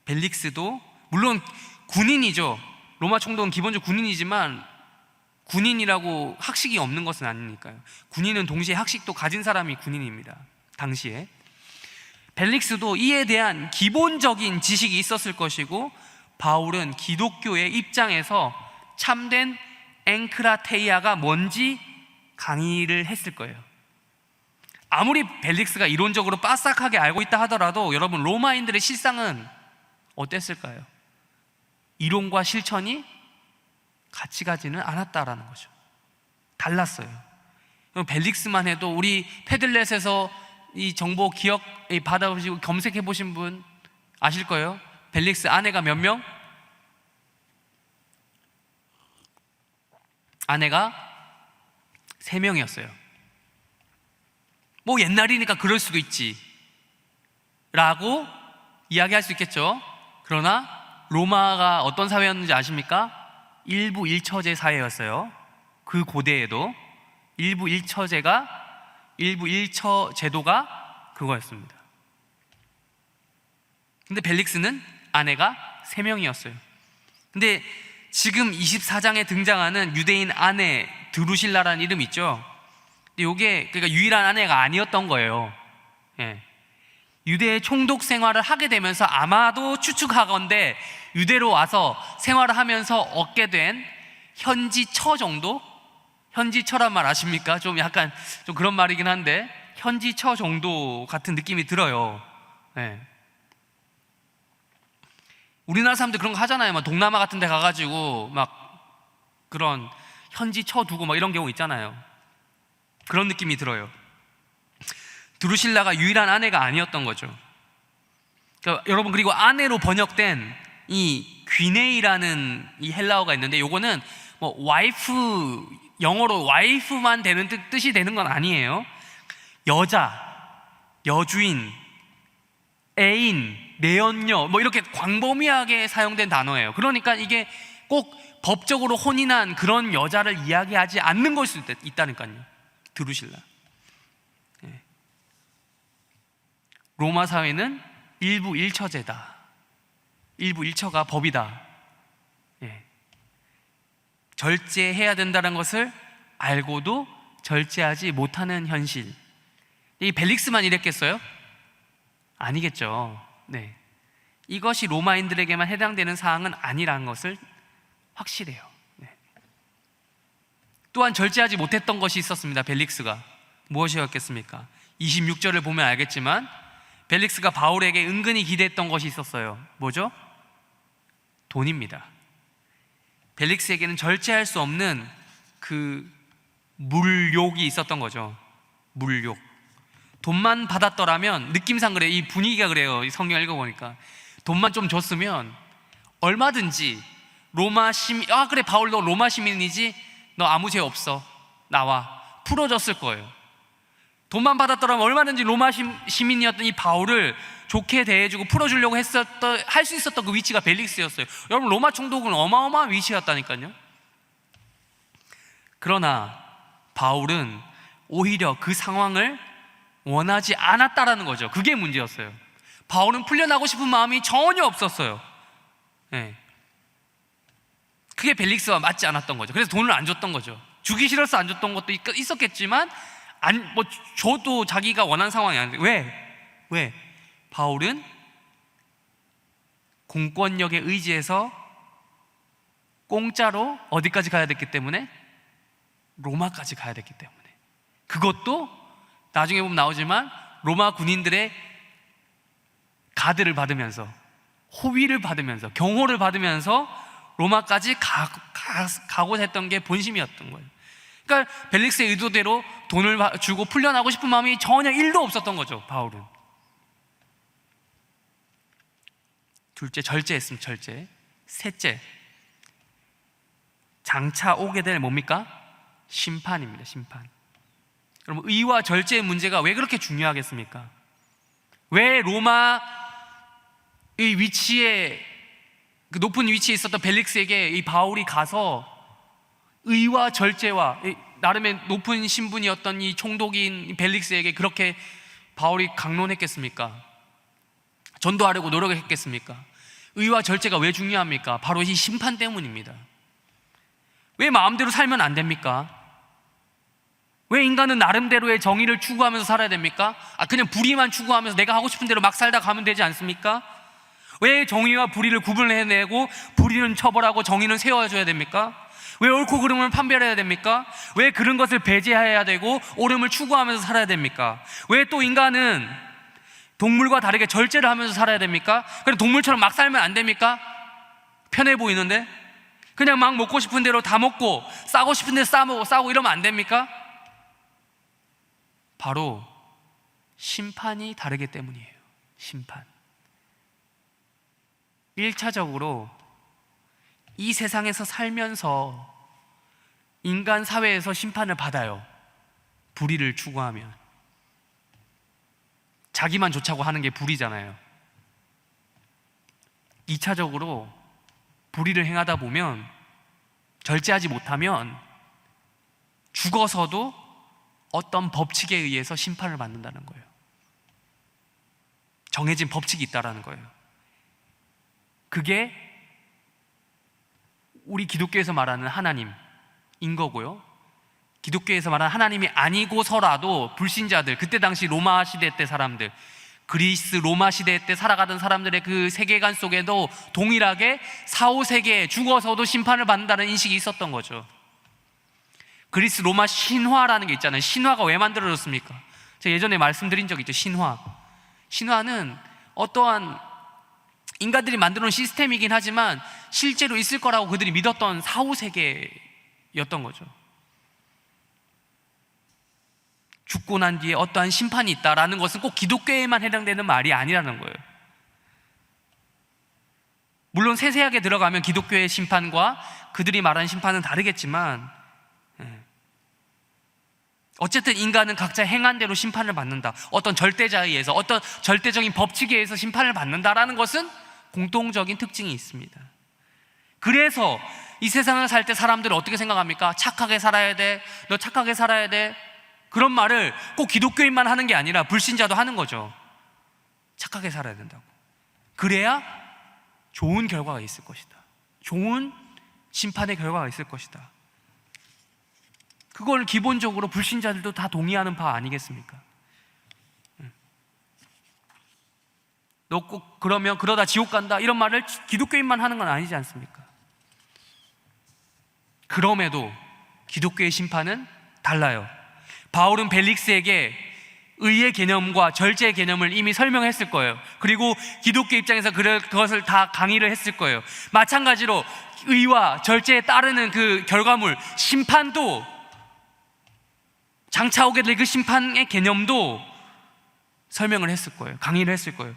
벨릭스도 물론 군인이죠. 로마 총독은 기본적으로 군인이지만 군인이라고 학식이 없는 것은 아니니까요. 군인은 동시에 학식도 가진 사람이 군인입니다. 당시에 벨릭스도 이에 대한 기본적인 지식이 있었을 것이고, 바울은 기독교의 입장에서 참된 엥크라테이아가 뭔지 강의를 했을 거예요. 아무리 벨릭스가 이론적으로 빠삭하게 알고 있다 하더라도 여러분 로마인들의 실상은 어땠을까요? 이론과 실천이 같이 가지는 않았다라는 거죠. 달랐어요. 벨릭스만 해도 우리 패들렛에서 이 정보 기억 받아보시고 검색해 보신 분 아실 거예요. 벨릭스 아내가 몇 명? 아내가 3명이었어요. 뭐 옛날이니까 그럴 수도 있지 라고 이야기할 수 있겠죠. 그러나 로마가 어떤 사회였는지 아십니까? 일부 일처제 사회였어요. 그 고대에도 일부 일처 제도가 그거였습니다. 근데 벨릭스는 아내가 3명이었어요. 근데 지금 24장에 등장하는 유대인 아내 드루실라라는 이름 있죠. 근데 이게 그러니까 유일한 아내가 아니었던 거예요. 예. 유대의 총독 생활을 하게 되면서 아마도 추측하건대 유대로 와서 생활을 하면서 얻게 된 현지처 정도? 현지처란 말 아십니까? 좀 약간 좀 그런 말이긴 한데 현지처 정도 같은 느낌이 들어요. 네. 우리나라 사람들 그런 거 하잖아요. 막 동남아 같은 데 가가지고 막 그런 현지처 두고 막 이런 경우 있잖아요. 그런 느낌이 들어요. 드루실라가 유일한 아내가 아니었던 거죠. 그러니까 여러분, 그리고 아내로 번역된 이 귀네이라는 이 헬라어가 있는데 요거는 뭐 와이프, 영어로 와이프만 되는 뜻이 되는 건 아니에요. 여자, 여주인, 애인, 내연녀 뭐 이렇게 광범위하게 사용된 단어예요. 그러니까 이게 꼭 법적으로 혼인한 그런 여자를 이야기하지 않는 걸 수도 있다니까요. 드루실라. 예. 로마 사회는 일부 일처제다. 일부 일처가 법이다. 예. 절제해야 된다는 것을 알고도 절제하지 못하는 현실. 이 벨릭스만 이랬겠어요? 아니겠죠. 네. 이것이 로마인들에게만 해당되는 사항은 아니라는 것을 확실해요. 네. 또한 절제하지 못했던 것이 있었습니다. 벨릭스가 무엇이었겠습니까? 26절을 보면 알겠지만 벨릭스가 바울에게 은근히 기대했던 것이 있었어요. 뭐죠? 돈입니다. 벨릭스에게는 절제할 수 없는 그 물욕이 있었던 거죠. 물욕. 돈만 받았더라면, 느낌상 그래요. 이 분위기가 그래요. 이 성경 읽어보니까 돈만 좀 줬으면 얼마든지 로마 시민, 그래 바울 너 로마 시민이지? 너 아무 죄 없어, 나와, 풀어줬을 거예요. 돈만 받았더라면 얼마든지 로마 시민이었던 이 바울을 좋게 대해주고 풀어주려고 할 수 있었던 그 위치가 벨릭스였어요. 여러분, 로마 총독은 어마어마한 위치였다니까요. 그러나 바울은 오히려 그 상황을 원하지 않았다라는 거죠. 그게 문제였어요. 바울은 풀려나고 싶은 마음이 전혀 없었어요. 네. 그게 벨릭스와 맞지 않았던 거죠. 그래서 돈을 안 줬던 거죠. 주기 싫어서 안 줬던 것도 있었겠지만 줘도 자기가 원하는 상황이 아닌데 왜? 바울은 공권력에 의지해서 공짜로 어디까지 가야 됐기 때문에? 로마까지 가야 됐기 때문에. 그것도 나중에 보면 나오지만 로마 군인들의 가드를 받으면서, 호위를 받으면서, 경호를 받으면서 로마까지 가고자 했던 게 본심이었던 거예요. 그러니까 벨릭스의 의도대로 돈을 주고 풀려나고 싶은 마음이 전혀 1도 없었던 거죠, 바울은. 둘째, 절제했습니다. 절제. 셋째, 장차 오게 될 뭡니까? 심판입니다. 심판. 여러분, 의와 절제의 문제가 왜 그렇게 중요하겠습니까? 왜 로마의 위치에, 그 높은 위치에 있었던 벨릭스에게 이 바울이 가서 의와 절제와 나름의 높은 신분이었던 이 총독인 벨릭스에게 그렇게 바울이 강론했겠습니까? 전도하려고 노력했겠습니까? 의와 절제가 왜 중요합니까? 바로 이 심판 때문입니다. 왜 마음대로 살면 안 됩니까? 왜 인간은 나름대로의 정의를 추구하면서 살아야 됩니까? 그냥 불의만 추구하면서 내가 하고 싶은 대로 막 살다 가면 되지 않습니까? 왜 정의와 불의를 구분해내고 불의는 처벌하고 정의는 세워줘야 됩니까? 왜 옳고 그름을 판별해야 됩니까? 왜 그런 것을 배제해야 되고 옳음을 추구하면서 살아야 됩니까? 왜 또 인간은 동물과 다르게 절제를 하면서 살아야 됩니까? 그럼 동물처럼 막 살면 안 됩니까? 편해 보이는데? 그냥 막 먹고 싶은 대로 다 먹고 싸고 싶은 대로 싸고 이러면 안 됩니까? 바로 심판이 다르기 때문이에요. 심판. 1차적으로 이 세상에서 살면서 인간 사회에서 심판을 받아요. 불의를 추구하면. 자기만 좋자고 하는 게 불의잖아요. 2차적으로 불의를 행하다 보면, 절제하지 못하면 죽어서도 어떤 법칙에 의해서 심판을 받는다는 거예요. 정해진 법칙이 있다는 거예요. 그게 우리 기독교에서 말하는 하나님인 거고요. 기독교에서 말하는 하나님이 아니고서라도 불신자들, 그때 당시 로마 시대 때 사람들, 그리스 로마 시대 때 살아가던 사람들의 그 세계관 속에도 동일하게 4, 5세기에 죽어서도 심판을 받는다는 인식이 있었던 거죠. 그리스 로마 신화라는 게 있잖아요. 신화가 왜 만들어졌습니까? 제가 예전에 말씀드린 적 있죠. 신화는 어떠한 인간들이 만들어 놓은 시스템이긴 하지만 실제로 있을 거라고 그들이 믿었던 4, 5세계였던 거죠. 죽고 난 뒤에 어떠한 심판이 있다라는 것은 꼭 기독교에만 해당되는 말이 아니라는 거예요. 물론 세세하게 들어가면 기독교의 심판과 그들이 말하는 심판은 다르겠지만, 어쨌든 인간은 각자 행한 대로 심판을 받는다. 어떤 절대자에 의해서, 어떤 절대적인 법칙에 의해서 심판을 받는다라는 것은 공통적인 특징이 있습니다. 그래서 이 세상을 살 때 사람들은 어떻게 생각합니까? 착하게 살아야 돼, 너 착하게 살아야 돼. 그런 말을 꼭 기독교인만 하는 게 아니라 불신자도 하는 거죠. 착하게 살아야 된다고. 그래야 좋은 결과가 있을 것이다. 좋은 심판의 결과가 있을 것이다. 그걸 기본적으로 불신자들도 다 동의하는 바 아니겠습니까? 너 꼭 그러면 그러다 지옥 간다, 이런 말을 기독교인만 하는 건 아니지 않습니까? 그럼에도 기독교의 심판은 달라요. 바울은 벨릭스에게 의의 개념과 절제의 개념을 이미 설명했을 거예요. 그리고 기독교 입장에서 그것을 다 강의를 했을 거예요. 마찬가지로 의와 절제에 따르는 그 결과물, 심판도, 장차 오게 될 그 심판의 개념도 설명을 했을 거예요. 강의를 했을 거예요.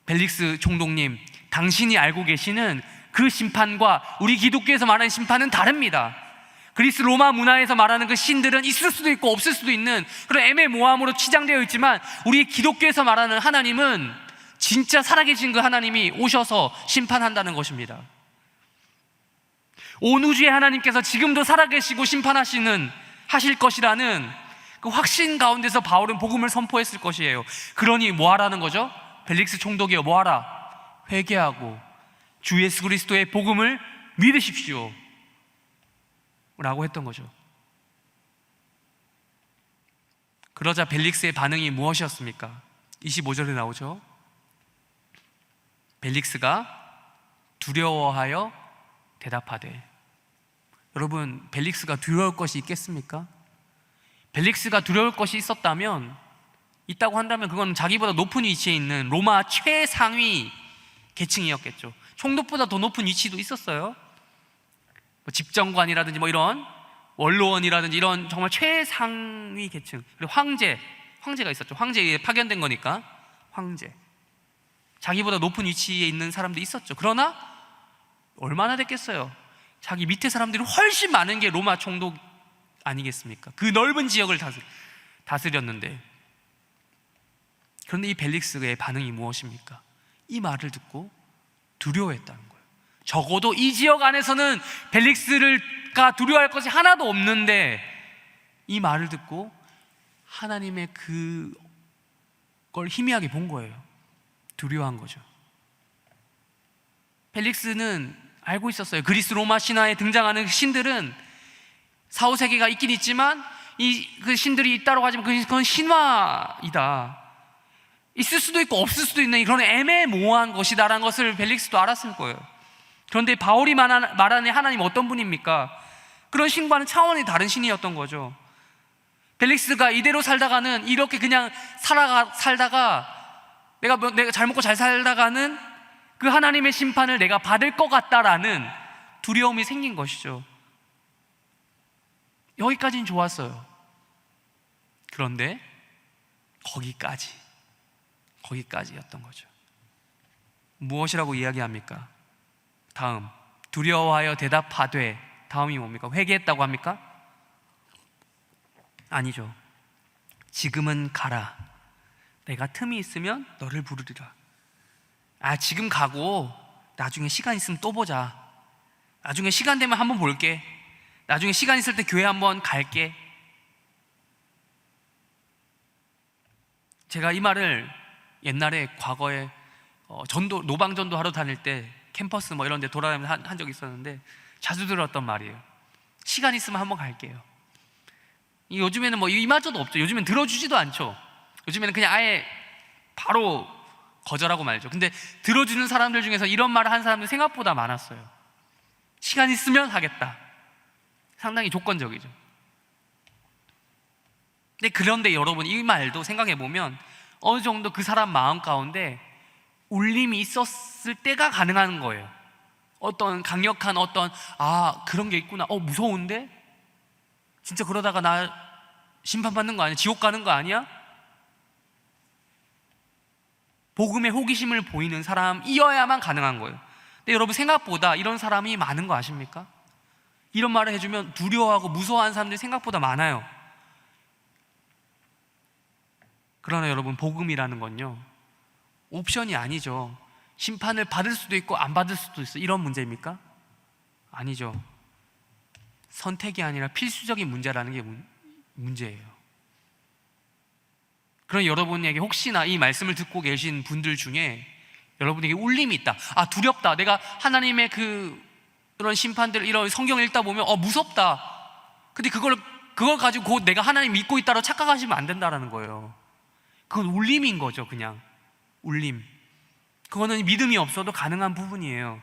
벨릭스 총독님, 당신이 알고 계시는 그 심판과 우리 기독교에서 말하는 심판은 다릅니다. 그리스 로마 문화에서 말하는 그 신들은 있을 수도 있고 없을 수도 있는 그런 애매모호함으로 치장되어 있지만, 우리 기독교에서 말하는 하나님은 진짜 살아계신 그 하나님이 오셔서 심판한다는 것입니다. 온 우주의 하나님께서 지금도 살아계시고 하실 것이라는 그 확신 가운데서 바울은 복음을 선포했을 것이에요. 그러니 뭐 하라는 거죠? 벨릭스 총독이요, 뭐 하라? 회개하고 주 예수 그리스도의 복음을 믿으십시오 라고 했던 거죠. 그러자 벨릭스의 반응이 무엇이었습니까? 25절에 나오죠. 벨릭스가 두려워하여 대답하되. 여러분, 벨릭스가 두려울 것이 있겠습니까? 벨릭스가 두려울 것이 있다고 한다면 그건 자기보다 높은 위치에 있는 로마 최상위 계층이었겠죠. 총독보다 더 높은 위치도 있었어요. 집정관이라든지 이런 원로원이라든지 이런 정말 최상위 계층. 그리고 황제가 있었죠. 황제에 의해 파견된 거니까 황제. 자기보다 높은 위치에 있는 사람도 있었죠. 그러나 얼마나 됐겠어요? 자기 밑에 사람들이 훨씬 많은 게 로마 총독 아니겠습니까? 그 넓은 지역을 다스렸는데. 그런데 이 벨릭스의 반응이 무엇입니까? 이 말을 듣고 두려워했다는 거예요. 적어도 이 지역 안에서는 벨릭스가 두려워할 것이 하나도 없는데 이 말을 듣고 하나님의 그걸 희미하게 본 거예요. 두려워한 거죠. 펠릭스는 알고 있었어요. 그리스 로마 신화에 등장하는 신들은 4, 5세계가 있긴 있지만 그 신들이 있다고 하지만 그건 신화이다. 있을 수도 있고 없을 수도 있는 그런 애매모호한 것이다라는 것을 벨릭스도 알았을 거예요. 그런데 바울이 말하는 하나님 어떤 분입니까? 그런 신과는 차원이 다른 신이었던 거죠. 벨릭스가 이대로 살다가는 이렇게 그냥 살다가 내가 잘 먹고 잘 살다가는 그 하나님의 심판을 내가 받을 것 같다라는 두려움이 생긴 것이죠. 여기까지는 좋았어요. 그런데 거기까지였던 거죠. 무엇이라고 이야기합니까? 다음, 두려워하여 대답하되. 다음이 뭡니까? 회개했다고 합니까? 아니죠. 지금은 가라. 내가 틈이 있으면 너를 부르리라. 지금 가고 나중에 시간 있으면 또 보자. 나중에 시간 되면 한번 볼게. 나중에 시간 있을 때 교회 한번 갈게. 제가 이 말을 옛날에 과거에 노방전도 하러 다닐 때 캠퍼스 이런 데 돌아다니면서 한 적이 있었는데 자주 들었던 말이에요. 시간 있으면 한번 갈게요. 요즘에는 이마저도 없죠. 요즘엔 들어주지도 않죠. 요즘에는 그냥 아예 바로 거절하고 말죠. 근데 들어주는 사람들 중에서 이런 말을 한 사람들 생각보다 많았어요. 시간 있으면 하겠다. 상당히 조건적이죠. 그런데 여러분, 이 말도 생각해보면 어느 정도 그 사람 마음 가운데 울림이 있었을 때가 가능한 거예요. 어떤 강력한 그런 게 있구나. 무서운데? 진짜 그러다가 나 심판받는 거 아니야? 지옥 가는 거 아니야? 복음의 호기심을 보이는 사람이어야만 가능한 거예요. 근데 여러분, 생각보다 이런 사람이 많은 거 아십니까? 이런 말을 해주면 두려워하고 무서워하는 사람들이 생각보다 많아요. 그러나 여러분, 복음이라는 건요, 옵션이 아니죠. 심판을 받을 수도 있고 안 받을 수도 있어. 이런 문제입니까? 아니죠. 선택이 아니라 필수적인 문제라는 게 문제예요. 그럼 여러분에게 혹시나 이 말씀을 듣고 계신 분들 중에 여러분에게 울림이 있다. 두렵다. 내가 하나님의 그런 심판들, 이런 성경을 읽다 보면 무섭다. 근데 그걸 가지고 곧 내가 하나님 믿고 있다고 착각하시면 안 된다라는 거예요. 그건 울림인 거죠. 그냥 울림. 그거는 믿음이 없어도 가능한 부분이에요.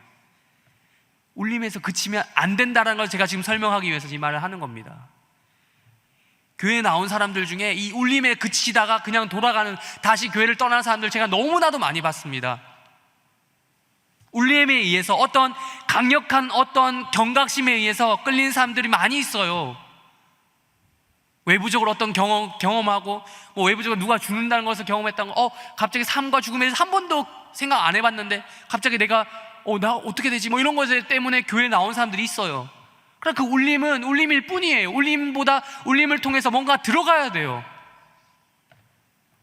울림에서 그치면 안 된다는 걸 제가 지금 설명하기 위해서 이 말을 하는 겁니다. 교회에 나온 사람들 중에 이 울림에 그치다가 그냥 다시 교회를 떠나는 사람들 제가 너무나도 많이 봤습니다. 울림에 의해서 어떤 강력한 경각심에 의해서 끌린 사람들이 많이 있어요. 외부적으로 어떤 경험하고 외부적으로 누가 죽는다는 것을 경험했다는 거, 갑자기 삶과 죽음에 대해서 한 번도 생각 안 해봤는데 갑자기 내가 나 어떻게 되지? 이런 것 때문에 교회에 나온 사람들이 있어요. 그러니까 그 울림은 울림일 뿐이에요. 울림을 통해서 뭔가 들어가야 돼요.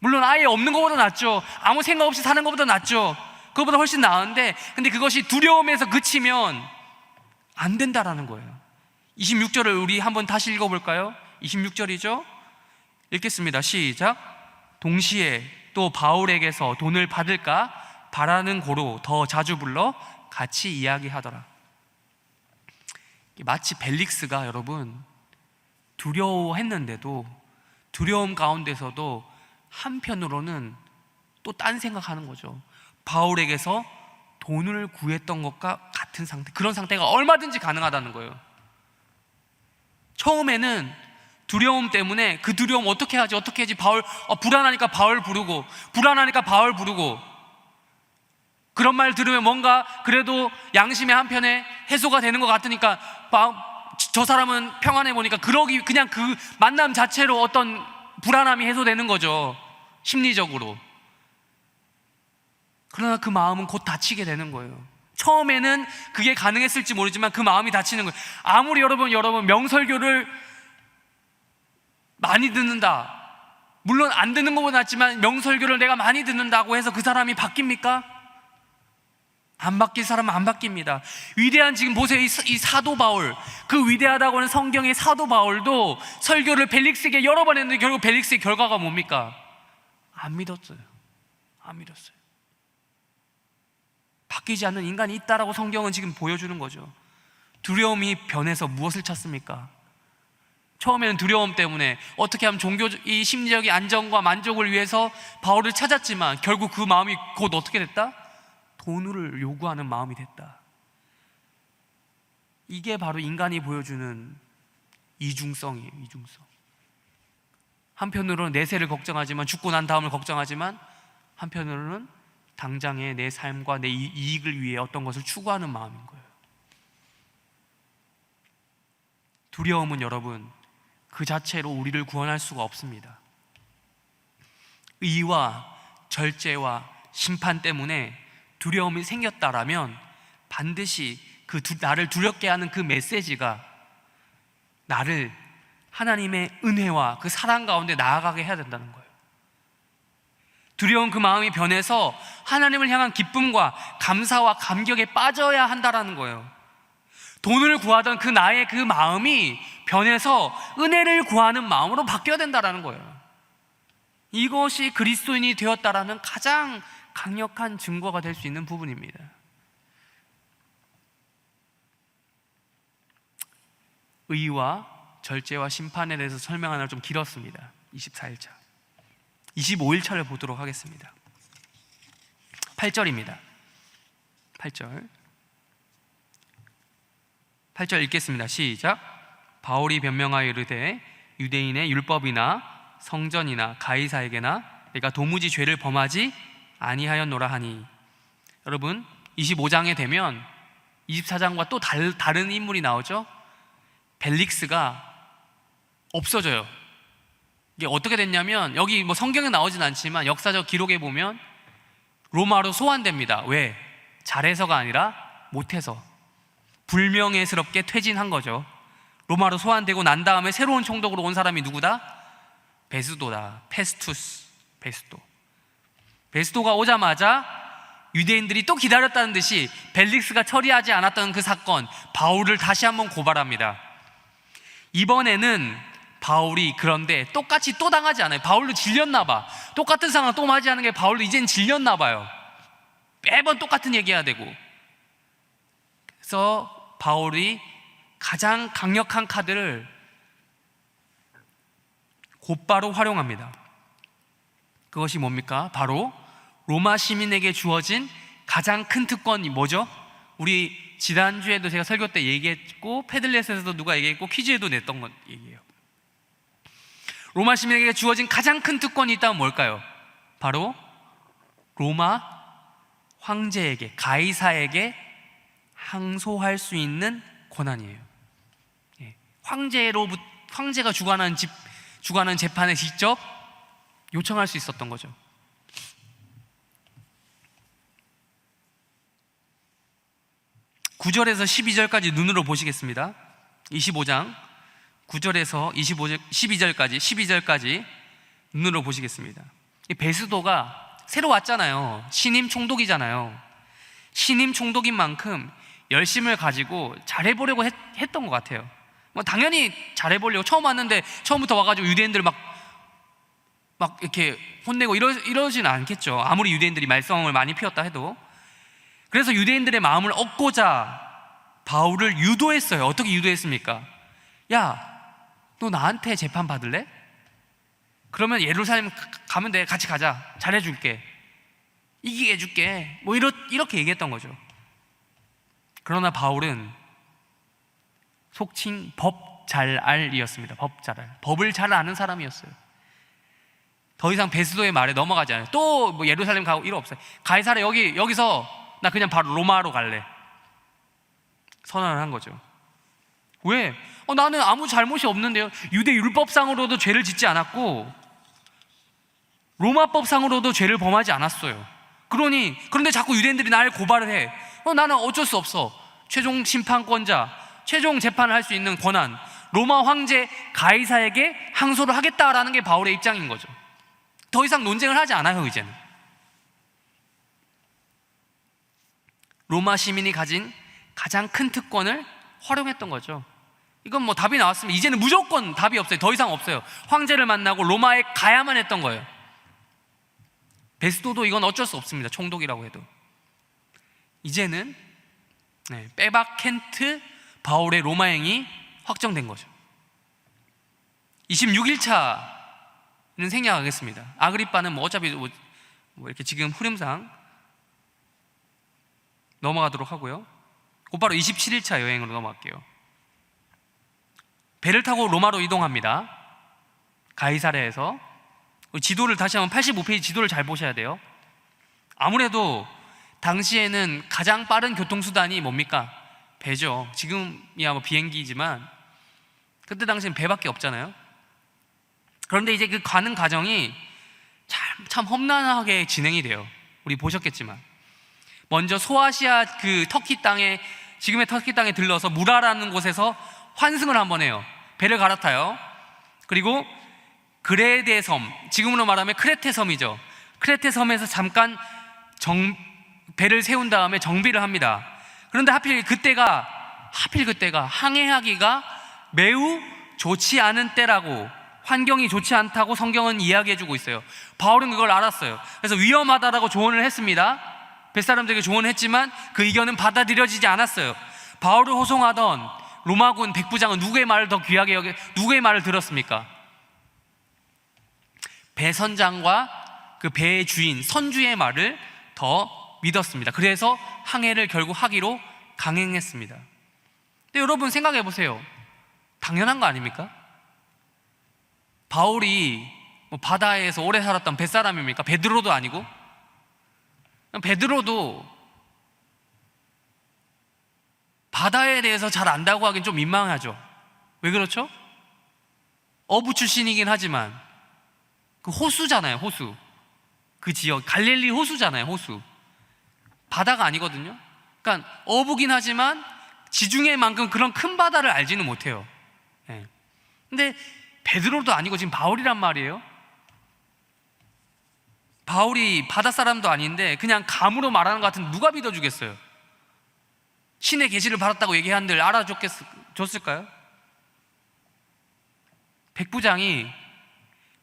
물론 아예 없는 것보다 낫죠. 아무 생각 없이 사는 것보다 낫죠. 그것보다 훨씬 나은데, 근데 그것이 두려움에서 그치면 안 된다라는 거예요. 26절을 우리 한번 다시 읽어볼까요? 26절이죠. 읽겠습니다. 시작. 동시에 또 바울에게서 돈을 받을까 바라는 고로 더 자주 불러 같이 이야기하더라. 마치 벨릭스가 여러분 두려워했는데도, 두려움 가운데서도 한편으로는 또 딴 생각하는 거죠. 바울에게서 돈을 구했던 것과 같은 상태, 그런 상태가 얼마든지 가능하다는 거예요. 처음에는 두려움 때문에 그 두려움 어떻게 하지 바울, 불안하니까 바울 부르고, 불안하니까 바울 부르고, 그런 말 들으면 뭔가 그래도 양심의 한편에 해소가 되는 것 같으니까 저 사람은 평안해 보니까 그냥 그 만남 자체로 어떤 불안함이 해소되는 거죠, 심리적으로. 그러나 그 마음은 곧 다치게 되는 거예요. 처음에는 그게 가능했을지 모르지만 그 마음이 다치는 거예요. 아무리 여러분 명설교를 많이 듣는다, 물론 안 듣는 것보다 낫지만 명설교를 내가 많이 듣는다고 해서 그 사람이 바뀝니까? 안 바뀔 사람은 안 바뀝니다. 위대한, 지금 보세요, 이 사도 바울, 그 위대하다고 하는 성경의 사도 바울도 설교를 벨릭스에게 여러 번 했는데 결국 벨릭스의 결과가 뭡니까? 안 믿었어요. 안 믿었어요. 바뀌지 않는 인간이 있다라고 성경은 지금 보여주는 거죠. 두려움이 변해서 무엇을 찾습니까? 처음에는 두려움 때문에 어떻게 하면 이 심리적인 안정과 만족을 위해서 바울을 찾았지만 결국 그 마음이 곧 어떻게 됐다? 돈을 요구하는 마음이 됐다. 이게 바로 인간이 보여주는 이중성이에요. 이중성. 한편으로는 내세를 걱정하지만, 죽고 난 다음을 걱정하지만, 한편으로는 당장의 내 삶과 내 이익을 위해 어떤 것을 추구하는 마음인 거예요. 두려움은 여러분 그 자체로 우리를 구원할 수가 없습니다. 의와 절제와 심판 때문에 두려움이 생겼다라면 반드시 나를 두렵게 하는 그 메시지가 나를 하나님의 은혜와 그 사랑 가운데 나아가게 해야 된다는 거예요. 두려운 그 마음이 변해서 하나님을 향한 기쁨과 감사와 감격에 빠져야 한다라는 거예요. 돈을 구하던 나의 그 마음이 변해서 은혜를 구하는 마음으로 바뀌어야 된다라는 거예요. 이것이 그리스도인이 되었다라는 가장 강력한 증거가 될 수 있는 부분입니다. 의와 절제와 심판에 대해서 설명하느라 좀 길었습니다. 24일차 25일차를 보도록 하겠습니다. 8절입니다 8절 읽겠습니다. 시작. 바울이 변명하여 이르되 유대인의 율법이나 성전이나 가이사에게나 내가 도무지 죄를 범하지 아니하였노라 하니. 여러분 25장에 되면 24장과 또 다른 인물이 나오죠. 벨릭스가 없어져요. 이게 어떻게 됐냐면, 여기 뭐 성경에 나오진 않지만 역사적 기록에 보면 로마로 소환됩니다. 왜? 잘해서가 아니라 못해서, 불명예스럽게 퇴진한 거죠. 로마로 소환되고 난 다음에 새로운 총독으로 온 사람이 누구다? 베스도다. 베스도가 오자마자 유대인들이 또 기다렸다는 듯이 벨릭스가 처리하지 않았던 그 사건, 바울을 다시 한번 고발합니다. 이번에는 바울이 그런데 똑같이 또 당하지 않아요. 바울도 질렸나 봐. 똑같은 상황 또 맞이하는 게 바울도 이젠 질렸나 봐요. 매번 똑같은 얘기해야 되고. 그래서 바울이 가장 강력한 카드를 곧바로 활용합니다. 그것이 뭡니까? 바로 로마 시민에게 주어진 가장 큰 특권이 뭐죠? 우리 지난주에도 제가 설교 때 얘기했고, 패들렛에서도 누가 얘기했고, 퀴즈에도 냈던 것 얘기예요. 로마 시민에게 주어진 가장 큰 특권이 있다면 뭘까요? 바로 로마 황제에게, 가이사에게 항소할 수 있는 권한이에요. 황제가 주관하는 재판에 직접 요청할 수 있었던 거죠. (9절에서) (12절까지) 눈으로 보시겠습니다. 25장 9절에서 12절까지 눈으로 보시겠습니다. 이 베스도가 새로 왔잖아요. 신임 총독이잖아요. 신임 총독인 만큼 열심을 가지고 잘해보려고 했던 것 같아요. 뭐 당연히 잘해보려고, 처음 왔는데 처음부터 와가지고 유대인들 막 이렇게 혼내고 이러지는 않겠죠. 아무리 유대인들이 말썽을 많이 피웠다 해도. 그래서 유대인들의 마음을 얻고자 바울을 유도했어요. 어떻게 유도했습니까? 야, 너 나한테 재판 받을래? 그러면 예루살렘 가면 돼. 같이 가자. 잘해줄게. 이기게 해줄게. 뭐 이렇게 얘기했던 거죠. 그러나 바울은 속칭 법잘알이었습니다. 법잘알. 법을 잘 아는 사람이었어요. 더 이상 베스도의 말에 넘어가지 않아요. 또 뭐 예루살렘 가고 이러 없어요. 가이사랴 여기서 나 그냥 바로 로마로 갈래. 선언을 한 거죠. 왜? 나는 아무 잘못이 없는데요. 유대 율법상으로도 죄를 짓지 않았고 로마법상으로도 죄를 범하지 않았어요. 그런데 자꾸 유대인들이 나를 고발을 해. 나는 어쩔 수 없어. 최종 심판권자, 최종 재판을 할 수 있는 권한, 로마 황제 가이사에게 항소를 하겠다라는 게 바울의 입장인 거죠. 더 이상 논쟁을 하지 않아요. 이제는 로마 시민이 가진 가장 큰 특권을 활용했던 거죠. 이건 뭐 답이 나왔으면 이제는 무조건 답이 없어요. 더 이상 없어요. 황제를 만나고 로마에 가야만 했던 거예요. 베스도도 이건 어쩔 수 없습니다. 총독이라고 해도. 이제는 빼박 켄트 바울의 로마행이 확정된 거죠. 26일차는 생략하겠습니다. 아그리빠는 뭐 어차피 뭐 이렇게 지금 흐름상 넘어가도록 하고요. 곧바로 27일차 여행으로 넘어갈게요. 배를 타고 로마로 이동합니다. 가이사랴에서. 지도를 다시 한번 85페이지 지도를 잘 보셔야 돼요. 아무래도 당시에는 가장 빠른 교통수단이 뭡니까? 배죠. 지금이야 뭐 비행기지만 그때 당시엔 배밖에 없잖아요. 그런데 이제 그 가는 과정이 참 험난하게 진행이 돼요. 우리 보셨겠지만 먼저 소아시아 그 지금의 터키 땅에 들러서 무라라는 곳에서 환승을 한번 해요. 배를 갈아타요. 그리고 그레데 섬, 지금으로 말하면 크레테 섬이죠. 크레테 섬에서 잠깐 배를 세운 다음에 정비를 합니다. 그런데 하필 그때가 항해하기가 매우 좋지 않은 때라고, 환경이 좋지 않다고 성경은 이야기해주고 있어요. 바울은 그걸 알았어요. 그래서 위험하다라고 조언을 했습니다. 뱃사람들에게 조언을 했지만 그 의견은 받아들여지지 않았어요. 바울을 호송하던 로마군 백부장은 누구의 말을 더 귀하게 누구의 말을 들었습니까? 배선장과 그 배의 주인 선주의 말을 더 믿었습니다. 그래서 항해를 결국 하기로 강행했습니다. 근데 여러분 생각해 보세요. 당연한 거 아닙니까? 바울이 뭐 바다에서 오래 살았던 뱃사람입니까? 베드로도 아니고. 베드로도 바다에 대해서 잘 안다고 하긴 좀 민망하죠. 왜 그렇죠? 어부 출신이긴 하지만 그 호수잖아요. 호수. 그 지역 갈릴리 호수잖아요. 호수. 바다가 아니거든요. 그러니까 어부긴 하지만 지중해만큼 그런 큰 바다를 알지는 못해요. 근데 베드로도 아니고 지금 바울이란 말이에요. 바울이 바다 사람도 아닌데 그냥 감으로 말하는 것 같은데 누가 믿어주겠어요? 신의 계시를 받았다고 얘기한들 알아줬을까요? 백부장이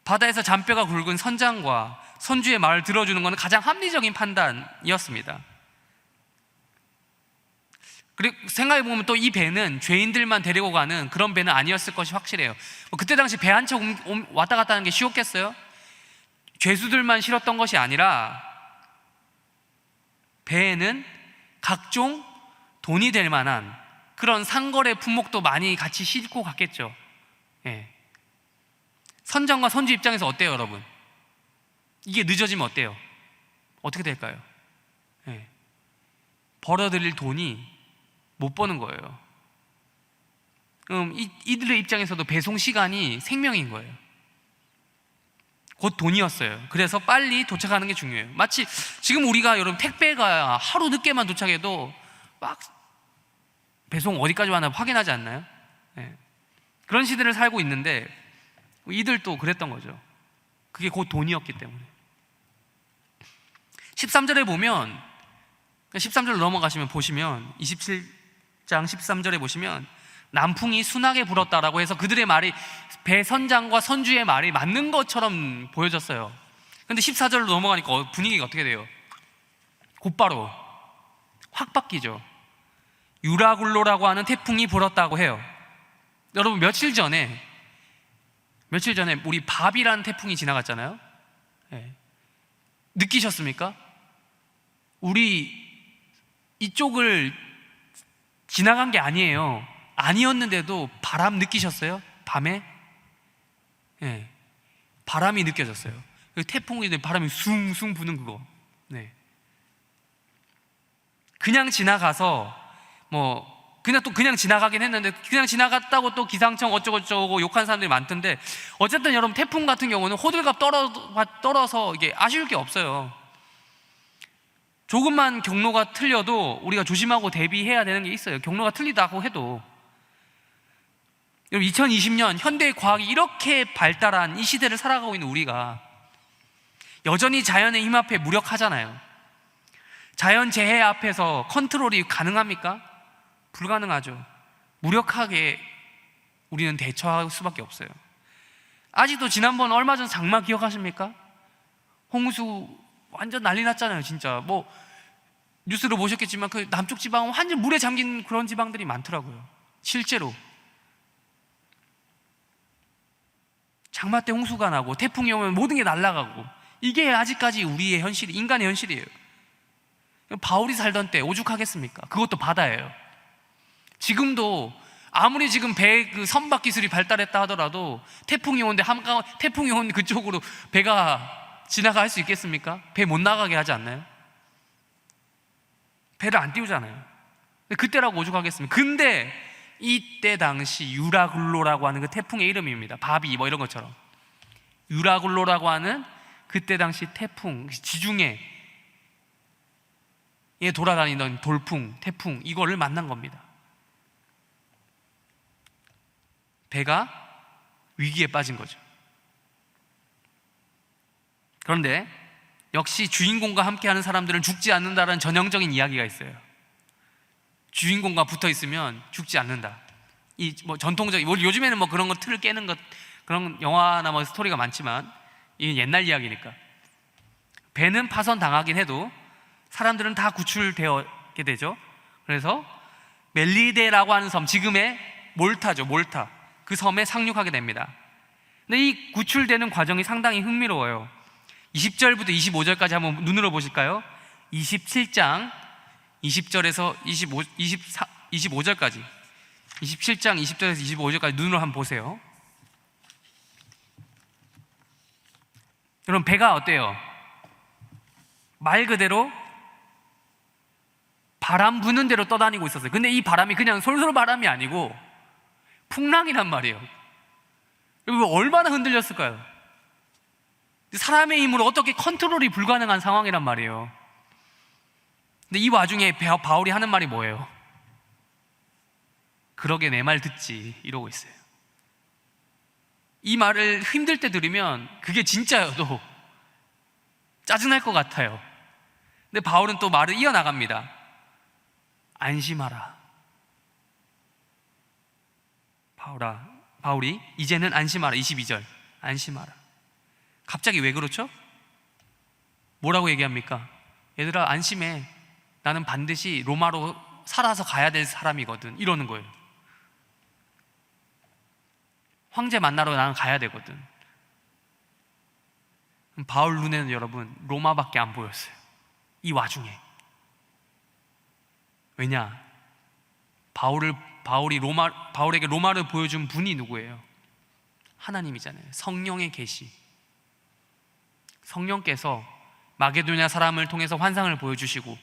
바다에서 잔뼈가 굵은 선장과 선주의 말을 들어주는 것은 가장 합리적인 판단이었습니다. 그리고 생각해보면 또 이 배는 죄인들만 데리고 가는 그런 배는 아니었을 것이 확실해요. 그때 당시 배 한 채 왔다 갔다 하는 게 쉬웠겠어요? 죄수들만 실었던 것이 아니라 배에는 각종 돈이 될 만한 그런 상거래 품목도 많이 같이 싣고 갔겠죠. 선장과 선주 입장에서 어때요, 여러분? 이게 늦어지면 어때요? 어떻게 될까요? 벌어들일 돈이 못 버는 거예요. 그럼 이들의 입장에서도 배송 시간이 생명인 거예요. 곧 돈이었어요. 그래서 빨리 도착하는 게 중요해요. 마치 지금 우리가 여러분 택배가 하루 늦게만 도착해도 막 배송 어디까지 왔나 확인하지 않나요? 그런 시대를 살고 있는데 이들도 그랬던 거죠. 그게 곧 돈이었기 때문에. 13절에 보면, 13절 넘어가시면 보시면 27장 13절에 보시면 남풍이 순하게 불었다라고 해서 그들의 말이 배선장과 선주의 말이 맞는 것처럼 보여졌어요. 근데 14절로 넘어가니까 분위기가 어떻게 돼요? 곧바로 확 바뀌죠. 유라굴로라고 하는 태풍이 불었다고 해요. 여러분, 며칠 전에 우리 바비라는 태풍이 지나갔잖아요. 네. 느끼셨습니까? 우리 이쪽을 지나간 게 아니었는데도 바람 느끼셨어요? 밤에? 네. 바람이 느껴졌어요. 태풍이 바람이 숭숭 부는 그거. 네. 그냥 지나가서 그냥 지나가긴 했는데, 그냥 지나갔다고 또 기상청 어쩌고저쩌고 욕한 사람들이 많던데, 어쨌든 여러분, 태풍 같은 경우는 호들갑 떨어서 이게 아쉬울 게 없어요. 조금만 경로가 틀려도 우리가 조심하고 대비해야 되는 게 있어요. 경로가 틀리다고 해도. 여러분, 2020년 현대의 과학이 이렇게 발달한 이 시대를 살아가고 있는 우리가 여전히 자연의 힘 앞에 무력하잖아요. 자연재해 앞에서 컨트롤이 가능합니까? 불가능하죠. 무력하게 우리는 대처할 수밖에 없어요. 아직도 지난번 얼마 전 장마 기억하십니까? 홍수 완전 난리 났잖아요. 진짜 뉴스로 보셨겠지만 그 남쪽 지방은 완전 물에 잠긴 그런 지방들이 많더라고요. 실제로 장마 때 홍수가 나고 태풍이 오면 모든 게 날아가고, 이게 아직까지 우리의 현실이, 인간의 현실이에요. 바울이 살던 때 오죽하겠습니까? 그것도 바다예요. 지금도 아무리 지금 배 선박 기술이 발달했다 하더라도 태풍이 오는데 태풍이 오는 그쪽으로 배가 지나갈 수 있겠습니까? 배 못 나가게 하지 않나요? 배를 안 띄우잖아요. 그때라고 오죽하겠습니까? 근데 이때 당시 유라굴로라고 하는 그 태풍의 이름입니다. 바비 이런 것처럼 유라굴로라고 하는 그때 당시 태풍, 지중해에 돌아다니던 돌풍, 태풍, 이거를 만난 겁니다. 배가 위기에 빠진 거죠. 그런데 역시 주인공과 함께하는 사람들은 죽지 않는다라는 전형적인 이야기가 있어요. 주인공과 붙어 있으면 죽지 않는다. 전통적인, 요즘에는 그런 거 틀을 깨는 것, 그런 영화나 스토리가 많지만 이게 옛날 이야기니까. 배는 파손 당하긴 해도 사람들은 다 구출되게 되죠. 그래서 멜리데라고 하는 섬, 지금의 몰타죠, 몰타. 그 섬에 상륙하게 됩니다. 근데 이 구출되는 과정이 상당히 흥미로워요. 20절부터 25절까지 한번 눈으로 보실까요? 27장 20절에서 25절까지 27장 20절에서 25절까지 눈으로 한번 보세요. 여러분, 배가 어때요? 말 그대로 바람 부는 대로 떠다니고 있었어요. 근데 이 바람이 그냥 솔솔 바람이 아니고 풍랑이란 말이에요. 여러분, 얼마나 흔들렸을까요? 사람의 힘으로 어떻게 컨트롤이 불가능한 상황이란 말이에요. 근데 이 와중에 바울이 하는 말이 뭐예요? 그러게 내 말 듣지, 이러고 있어요. 이 말을 힘들 때 들으면 그게 진짜여도 짜증날 것 같아요. 근데 바울은 또 말을 이어나갑니다. 안심하라. 바울이 이제는 안심하라. 22절 안심하라. 갑자기 왜 그렇죠? 뭐라고 얘기합니까? 얘들아, 안심해. 나는 반드시 로마로 살아서 가야 될 사람이거든, 이러는 거예요. 황제 만나러 나는 가야 되거든. 바울 눈에는 여러분, 로마밖에 안 보였어요. 이 와중에. 왜냐? 바울에게 로마를 보여준 분이 누구예요? 하나님이잖아요. 성령의 계시. 성령께서 마게도냐 사람을 통해서 환상을 보여주시고,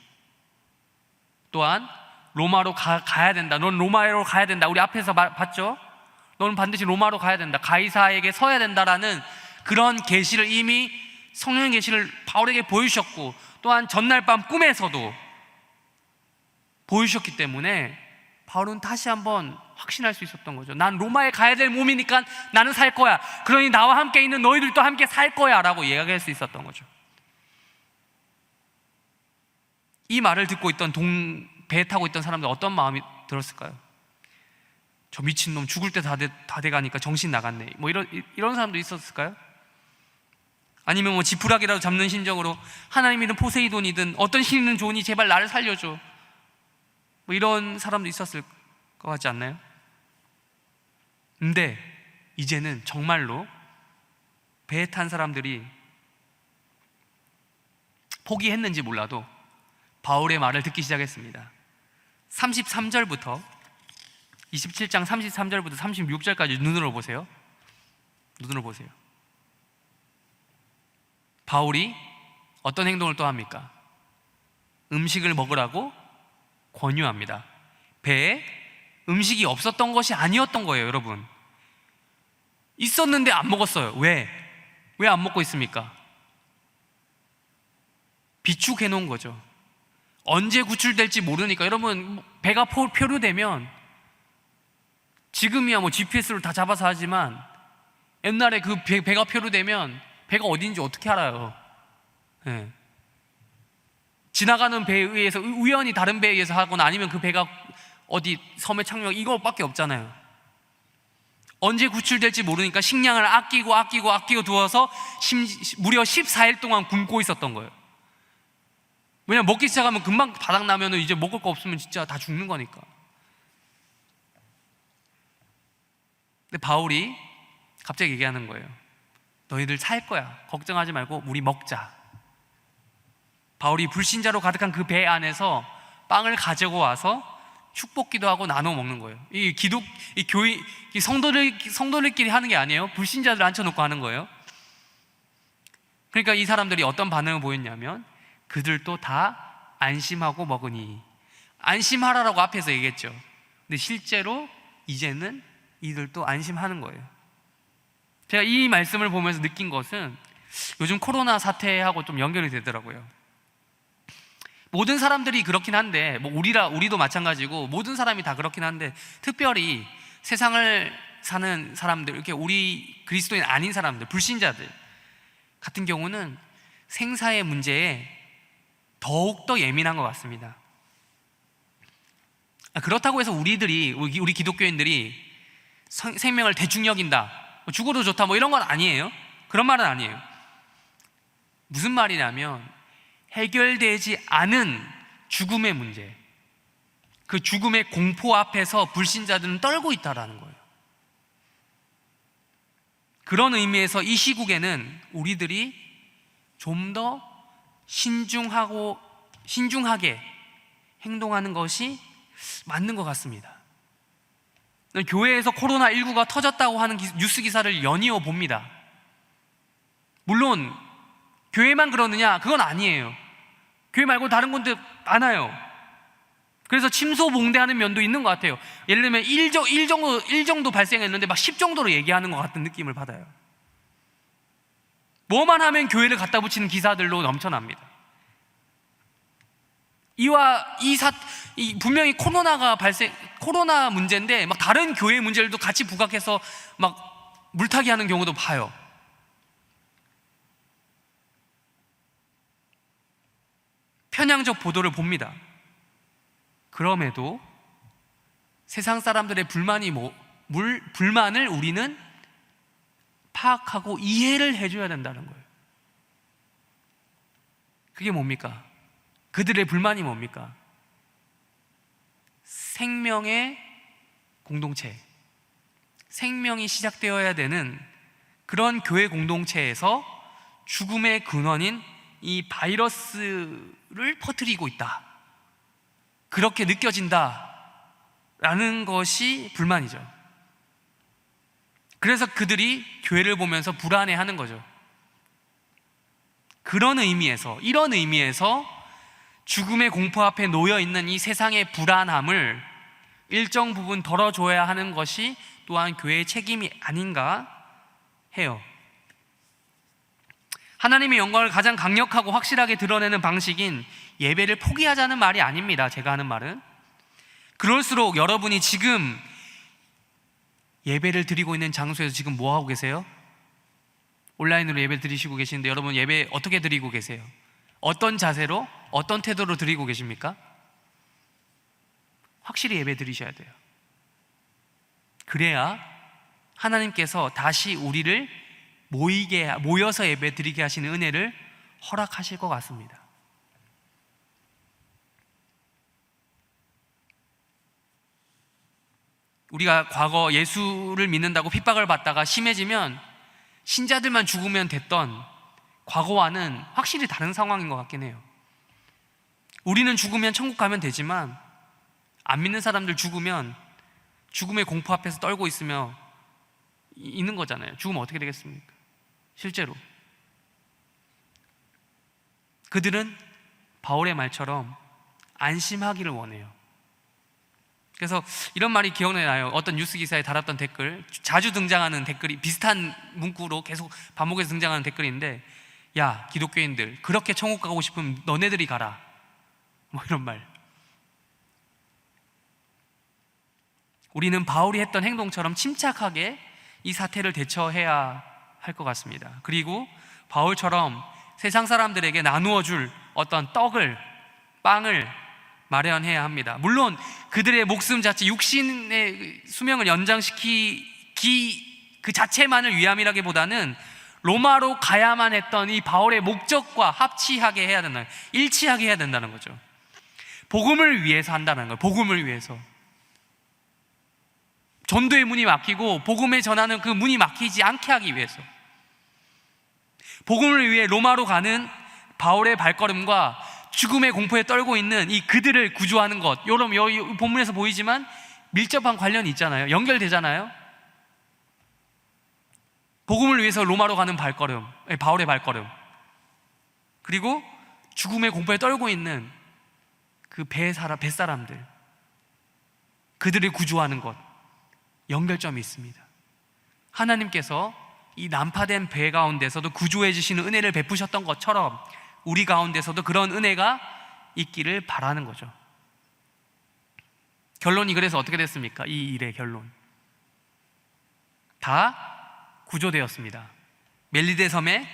또한 로마로 가야 된다. 넌 로마로 가야 된다. 우리 앞에서 봤죠? 너는 반드시 로마로 가야 된다. 가이사에게 서야 된다라는 그런 계시를 이미 성령의 계시를 바울에게 보여주셨고, 또한 전날 밤 꿈에서도 보여주셨기 때문에 바울은 다시 한번 확신할 수 있었던 거죠. 난 로마에 가야 될 몸이니까 나는 살 거야. 그러니 나와 함께 있는 너희들도 함께 살 거야 라고 이야기할 수 있었던 거죠. 이 말을 듣고 있던 배 타고 있던 사람들 어떤 마음이 들었을까요? 저 미친놈 죽을 때 다 돼가니까 정신 나갔네, 뭐 이런 사람도 있었을까요? 아니면 뭐 지푸라기라도 잡는 심정으로 하나님이든 포세이돈이든 어떤 신이든 좋으니 제발 나를 살려줘, 뭐 이런 사람도 있었을 것 같지 않나요? 근데 이제는 정말로 배에 탄 사람들이 포기했는지 몰라도 바울의 말을 듣기 시작했습니다. 33절부터 27장 33절부터 36절까지 눈으로 보세요. 눈으로 보세요. 바울이 어떤 행동을 또 합니까? 음식을 먹으라고 권유합니다. 배에 음식이 없었던 것이 아니었던 거예요, 여러분. 있었는데 안 먹었어요. 왜 안 먹고 있습니까? 비축해 놓은 거죠. 언제 구출될지 모르니까. 여러분, 배가 표류되면 지금이야 뭐 GPS로 다 잡아서 하지만 옛날에 그 배가 표류되면 배가 어딘지 어떻게 알아요? 네. 지나가는 배에 의해서, 우연히 다른 배에 의해서 하거나 아니면 그 배가 어디 섬에 착륙, 이거밖에 없잖아요. 언제 구출될지 모르니까 식량을 아끼고 두어서 무려 14일 동안 굶고 있었던 거예요. 왜냐면 먹기 시작하면 금방 바닥나면 이제 먹을 거 없으면 진짜 다 죽는 거니까. 근데 바울이 갑자기 얘기하는 거예요. 너희들 살 거야, 걱정하지 말고 우리 먹자. 바울이 불신자로 가득한 그 배 안에서 빵을 가지고 와서 축복기도 하고 나눠 먹는 거예요. 이 교회, 성도들끼리 하는 게 아니에요. 불신자들 앉혀놓고 하는 거예요. 그러니까 이 사람들이 어떤 반응을 보였냐면, 그들도 다 안심하고 먹으니. 안심하라라고 앞에서 얘기했죠. 근데 실제로 이제는 이들도 안심하는 거예요. 제가 이 말씀을 보면서 느낀 것은 요즘 코로나 사태하고 좀 연결이 되더라고요. 모든 사람들이 그렇긴 한데, 뭐 우리도 마찬가지고 모든 사람이 다 그렇긴 한데, 특별히 세상을 사는 사람들, 이렇게 우리 그리스도인 아닌 사람들, 불신자들 같은 경우는 생사의 문제에 더욱더 예민한 것 같습니다. 그렇다고 해서 우리 기독교인들이 생명을 대충 여긴다, 죽어도 좋다, 뭐 이런 건 아니에요. 그런 말은 아니에요. 무슨 말이냐면, 해결되지 않은 죽음의 문제, 그 죽음의 공포 앞에서 불신자들은 떨고 있다라는 거예요. 그런 의미에서 이 시국에는 우리들이 좀 더 신중하게 행동하는 것이 맞는 것 같습니다. 교회에서 코로나19가 터졌다고 하는 뉴스 기사를 연이어 봅니다. 물론 교회만 그러느냐? 그건 아니에요. 교회 말고 다른 곳도 많아요. 그래서 침소봉대하는 면도 있는 것 같아요. 예를 들면 1 정도 발생했는데 막 10 정도로 얘기하는 것 같은 느낌을 받아요. 뭐만 하면 교회를 갖다 붙이는 기사들로 넘쳐납니다. 분명히 코로나 문제인데 막 다른 교회 문제들도 같이 부각해서 막 물타기 하는 경우도 봐요. 편향적 보도를 봅니다. 그럼에도 세상 사람들의 불만을 우리는 파악하고 이해를 해줘야 된다는 거예요. 그게 뭡니까? 그들의 불만이 뭡니까? 생명의 공동체, 생명이 시작되어야 되는 그런 교회 공동체에서 죽음의 근원인 이 바이러스를 퍼뜨리고 있다, 그렇게 느껴진다라는 것이 불만이죠. 그래서 그들이 교회를 보면서 불안해하는 거죠. 이런 의미에서 죽음의 공포 앞에 놓여있는 이 세상의 불안함을 일정 부분 덜어줘야 하는 것이 또한 교회의 책임이 아닌가 해요. 하나님의 영광을 가장 강력하고 확실하게 드러내는 방식인 예배를 포기하자는 말이 아닙니다. 제가 하는 말은, 그럴수록 여러분이 지금 예배를 드리고 있는 장소에서 지금 뭐 하고 계세요? 온라인으로 예배 드리시고 계시는데 여러분 예배 어떻게 드리고 계세요? 어떤 자세로, 어떤 태도로 드리고 계십니까? 확실히 예배 드리셔야 돼요. 그래야 하나님께서 다시 우리를 모여서 예배 드리게 하시는 은혜를 허락하실 것 같습니다. 우리가 과거 예수를 믿는다고 핍박을 받다가 심해지면 신자들만 죽으면 됐던 과거와는 확실히 다른 상황인 것 같긴 해요. 우리는 죽으면 천국 가면 되지만 안 믿는 사람들 죽으면 죽음의 공포 앞에서 떨고 있는 거잖아요. 죽으면 어떻게 되겠습니까? 실제로 그들은 바울의 말처럼 안심하기를 원해요. 그래서 이런 말이 기억나요. 어떤 뉴스 기사에 달았던 댓글, 자주 등장하는 댓글이 비슷한 문구로 계속 반복해서 등장하는 댓글인데, 야, 기독교인들, 그렇게 천국 가고 싶으면 너네들이 가라, 뭐 이런 말. 우리는 바울이 했던 행동처럼 침착하게 이 사태를 대처해야 할 것 같습니다. 그리고 바울처럼 세상 사람들에게 나누어 줄 어떤 빵을 마련해야 합니다. 물론 그들의 목숨 자체, 육신의 수명을 연장시키기 그 자체만을 위함이라기보다는 로마로 가야만 했던 이 바울의 목적과 합치하게 해야 된다는, 일치하게 해야 된다는 거죠. 복음을 위해서 한다는 거예요. 복음을 위해서. 전도의 문이 막히고 복음에 전하는 그 문이 막히지 않게 하기 위해서, 복음을 위해 로마로 가는 바울의 발걸음과 죽음의 공포에 떨고 있는 이 그들을 구조하는 것, 여러분 여기 본문에서 보이지만 밀접한 관련이 있잖아요. 연결되잖아요. 복음을 위해서 로마로 가는 발걸음, 바울의 발걸음, 그리고 죽음의 공포에 떨고 있는 그 뱃사람들, 그들을 구조하는 것, 연결점이 있습니다. 하나님께서 이 난파된 배 가운데서도 구조해 주시는 은혜를 베푸셨던 것처럼 우리 가운데서도 그런 은혜가 있기를 바라는 거죠. 결론이 그래서 어떻게 됐습니까? 이 일의 결론, 다 구조되었습니다. 멜리데 섬에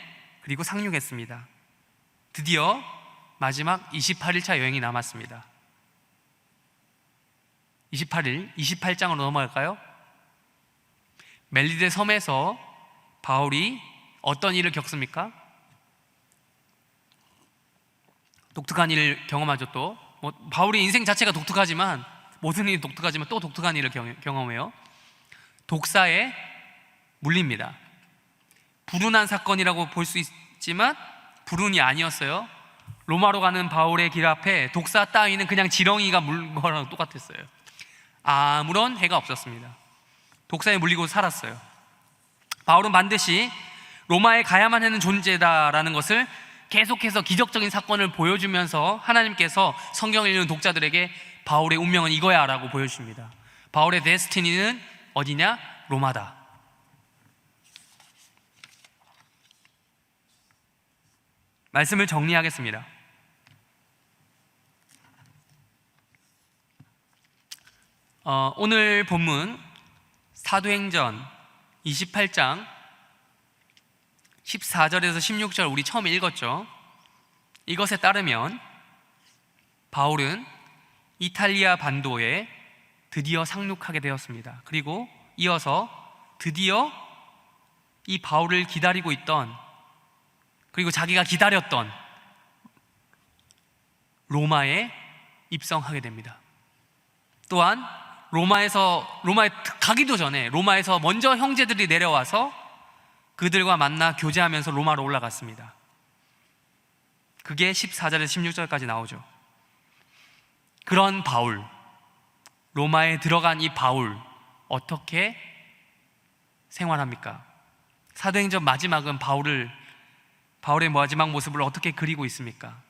그리고 상륙했습니다. 드디어 마지막 28일차 여행이 남았습니다. 28장으로 넘어갈까요? 멜리데 섬에서 바울이 어떤 일을 겪습니까? 독특한 일을 경험하죠. 또 바울의 인생 자체가 독특하지만, 모든 일이 독특하지만 또 독특한 일을 경험해요. 독사에 물립니다. 불운한 사건이라고 볼 수 있지만 불운이 아니었어요. 로마로 가는 바울의 길 앞에 독사 따위는 그냥 지렁이가 물은 거랑 똑같았어요. 아무런 해가 없었습니다. 독사에 물리고 살았어요. 바울은 반드시 로마에 가야만 하는 존재다라는 것을 계속해서 기적적인 사건을 보여주면서 하나님께서 성경을 읽는 독자들에게 바울의 운명은 이거야 라고 보여줍니다. 바울의 데스티니는 어디냐? 로마다. 말씀을 정리하겠습니다. 오늘 본문 사도행전 28장 14절에서 16절 우리 처음 읽었죠. 이것에 따르면 바울은 이탈리아 반도에 드디어 상륙하게 되었습니다. 그리고 이어서 드디어 이 바울을 기다리고 있던, 그리고 자기가 기다렸던 로마에 입성하게 됩니다. 또한 로마에 가기도 전에 로마에서 먼저 형제들이 내려와서 그들과 만나 교제하면서 로마로 올라갔습니다. 그게 14절에서 16절까지 나오죠. 그런 바울, 로마에 들어간 이 바울, 어떻게 생활합니까? 사도행전 마지막은 바울의 마지막 모습을 어떻게 그리고 있습니까?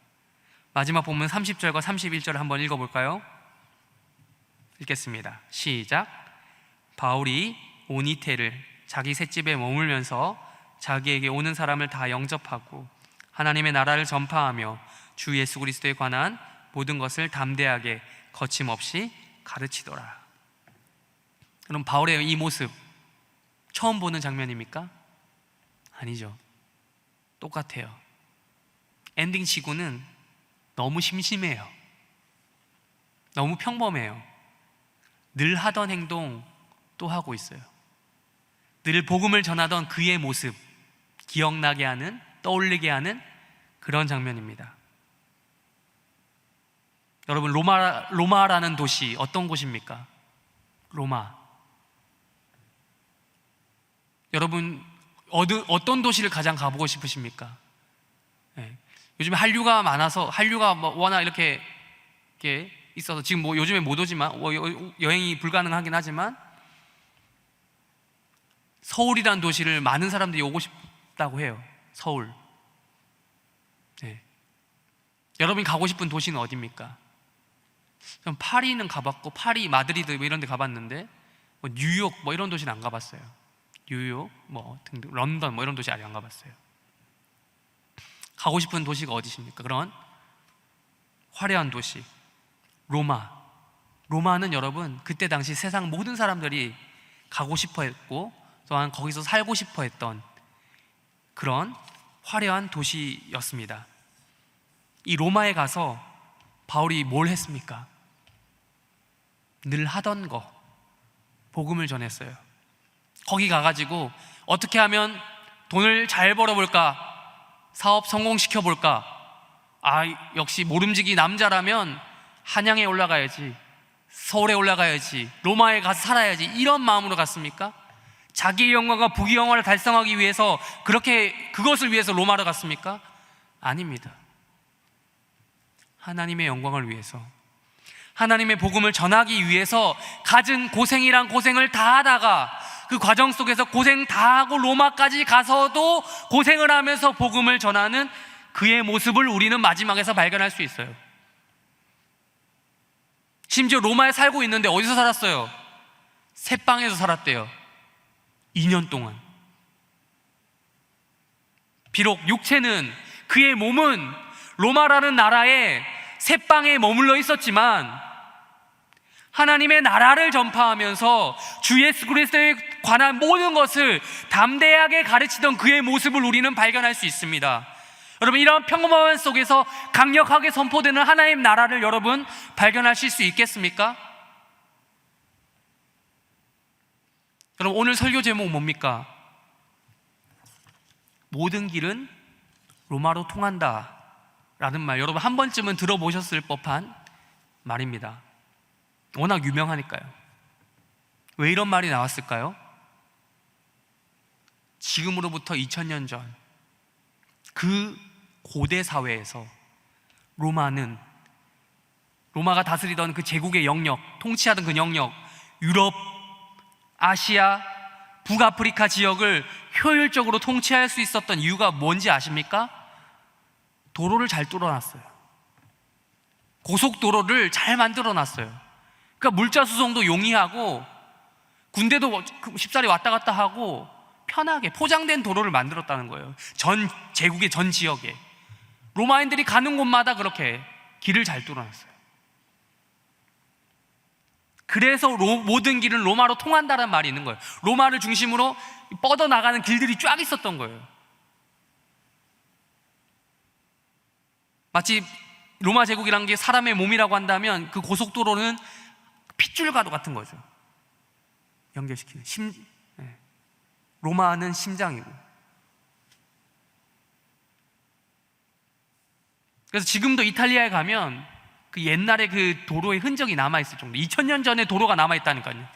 마지막 본문 30절과 31절을 한번 읽어볼까요? 읽겠습니다. 시작. 바울이 온 이태를 자기 셋집에 머물면서 자기에게 오는 사람을 다 영접하고 하나님의 나라를 전파하며 주 예수 그리스도에 관한 모든 것을 담대하게 거침없이 가르치더라. 그럼 바울의 이 모습 처음 보는 장면입니까? 아니죠. 똑같아요. 엔딩 치고는 너무 심심해요. 너무 평범해요. 늘 하던 행동 또 하고 있어요. 늘 복음을 전하던 그의 모습 기억나게 하는, 떠올리게 하는 그런 장면입니다. 여러분, 로마라는 도시 어떤 곳입니까? 로마. 여러분, 어떤 도시를 가장 가보고 싶으십니까? 네. 요즘 한류가 많아서, 한류가 뭐 워낙 이렇게 있어서 지금 뭐 요즘에 못 오지만, 여행이 불가능하긴 하지만, 서울이라는 도시를 많은 사람들이 오고 싶다고 해요. 서울. 네. 여러분이 가고 싶은 도시는 어디입니까? 전 파리는 가봤고, 파리, 마드리드 뭐 이런 데 가봤는데, 뭐 뉴욕 뭐 이런 도시는 안 가봤어요. 뉴욕 뭐 등등, 런던 뭐 이런 도시 아직 안 가봤어요. 가고 싶은 도시가 어디십니까? 그런 화려한 도시, 로마. 로마는 여러분, 그때 당시 세상 모든 사람들이 가고 싶어 했고, 또한 거기서 살고 싶어 했던 그런 화려한 도시였습니다. 이 로마에 가서 바울이 뭘 했습니까? 늘 하던 거, 복음을 전했어요. 거기 가가지고 어떻게 하면 돈을 잘 벌어볼까, 사업 성공시켜볼까, 역시 모름지기 남자라면 한양에 올라가야지, 서울에 올라가야지, 로마에 가서 살아야지, 이런 마음으로 갔습니까? 자기의 영광과 부귀 영화를 달성하기 위해서 그것을 위해서 로마로 갔습니까? 아닙니다. 하나님의 영광을 위해서, 하나님의 복음을 전하기 위해서 갖은 고생이란 고생을 다 하다가, 그 과정 속에서 고생 다 하고 로마까지 가서도 고생을 하면서 복음을 전하는 그의 모습을 우리는 마지막에서 발견할 수 있어요. 심지어 로마에 살고 있는데 어디서 살았어요? 새방에서 살았대요. 2년 동안. 비록 육체는, 그의 몸은 로마라는 나라의 새방에 머물러 있었지만, 하나님의 나라를 전파하면서 주 예수 그리스도에 관한 모든 것을 담대하게 가르치던 그의 모습을 우리는 발견할 수 있습니다. 여러분, 이런 평범함 속에서 강력하게 선포되는 하나님 나라를 여러분 발견하실 수 있겠습니까? 여러분, 오늘 설교 제목 뭡니까? 모든 길은 로마로 통한다 라는 말, 여러분 한 번쯤은 들어보셨을 법한 말입니다. 워낙 유명하니까요. 왜 이런 말이 나왔을까요? 지금으로부터 2000년 전 그 고대 사회에서 로마가 다스리던 그 제국의 영역, 통치하던 그 영역, 유럽, 아시아, 북아프리카 지역을 효율적으로 통치할 수 있었던 이유가 뭔지 아십니까? 도로를 잘 뚫어놨어요. 고속도로를 잘 만들어놨어요. 그러니까 물자 수송도 용이하고, 군대도 쉽사리 왔다 갔다 하고 편하게 포장된 도로를 만들었다는 거예요. 제국의 전 지역에 로마인들이 가는 곳마다 그렇게 길을 잘 뚫어놨어요. 그래서 모든 길은 로마로 통한다는 말이 있는 거예요. 로마를 중심으로 뻗어나가는 길들이 쫙 있었던 거예요. 마치 로마 제국이란 게 사람의 몸이라고 한다면, 그 고속도로는 핏줄가루 같은 거죠. 연결시키는 로마는 심장이고. 그래서 지금도 이탈리아에 가면 그 옛날에 그 도로의 흔적이 남아있을 정도, 2000년 전에 도로가 남아있다니까요.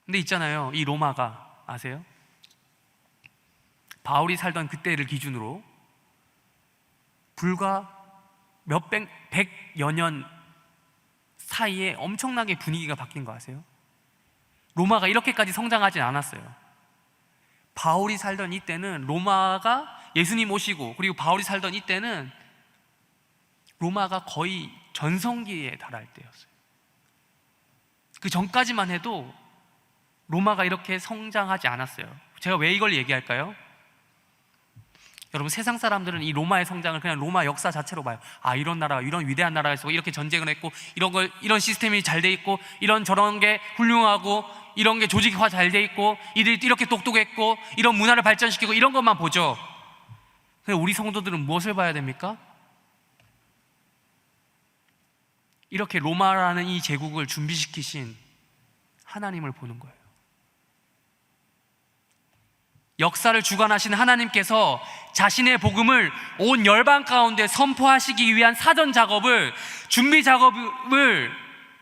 근데 있잖아요, 이 로마가 아세요? 바울이 살던 그때를 기준으로 불과 백여 년 사이에 엄청나게 분위기가 바뀐 거 아세요? 로마가 이렇게까지 성장하진 않았어요. 바울이 살던 이때는, 로마가 예수님 오시고 그리고 바울이 살던 이때는 로마가 거의 전성기에 달할 때였어요. 그 전까지만 해도 로마가 이렇게 성장하지 않았어요. 제가 왜 이걸 얘기할까요? 여러분, 세상 사람들은 이 로마의 성장을 그냥 로마 역사 자체로 봐요. 아, 이런 나라가, 이런 위대한 나라가 있고, 이렇게 전쟁을 했고, 이런 시스템이 잘 돼 있고, 이런 저런 게 훌륭하고, 이런 게 조직화 잘 돼 있고, 이들이 이렇게 똑똑했고, 이런 문화를 발전시키고, 이런 것만 보죠. 근데 우리 성도들은 무엇을 봐야 됩니까? 이렇게 로마라는 이 제국을 준비시키신 하나님을 보는 거예요. 역사를 주관하신 하나님께서 자신의 복음을 온 열방 가운데 선포하시기 위한 사전 작업을, 준비 작업을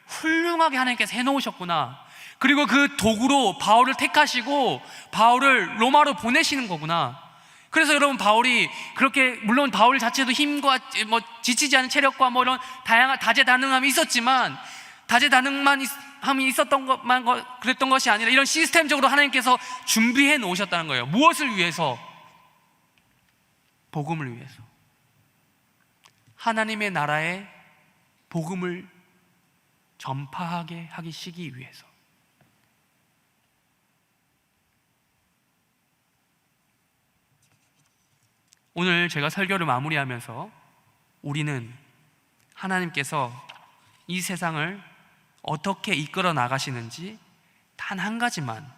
훌륭하게 하나님께서 해놓으셨구나. 그리고 그 도구로 바울을 택하시고 바울을 로마로 보내시는 거구나. 그래서 여러분, 바울이 그렇게, 물론 바울 자체도 힘과 지치지 않은 체력과 이런 다양한 다재다능함이 있었지만, 다재다능함이 있었던 것만 그랬던 것이 아니라 이런 시스템적으로 하나님께서 준비해 놓으셨다는 거예요. 무엇을 위해서? 복음을 위해서. 하나님의 나라의 복음을 전파하게 하시기 위해서. 오늘 제가 설교를 마무리하면서 우리는 하나님께서 이 세상을 어떻게 이끌어 나가시는지 단 한 가지만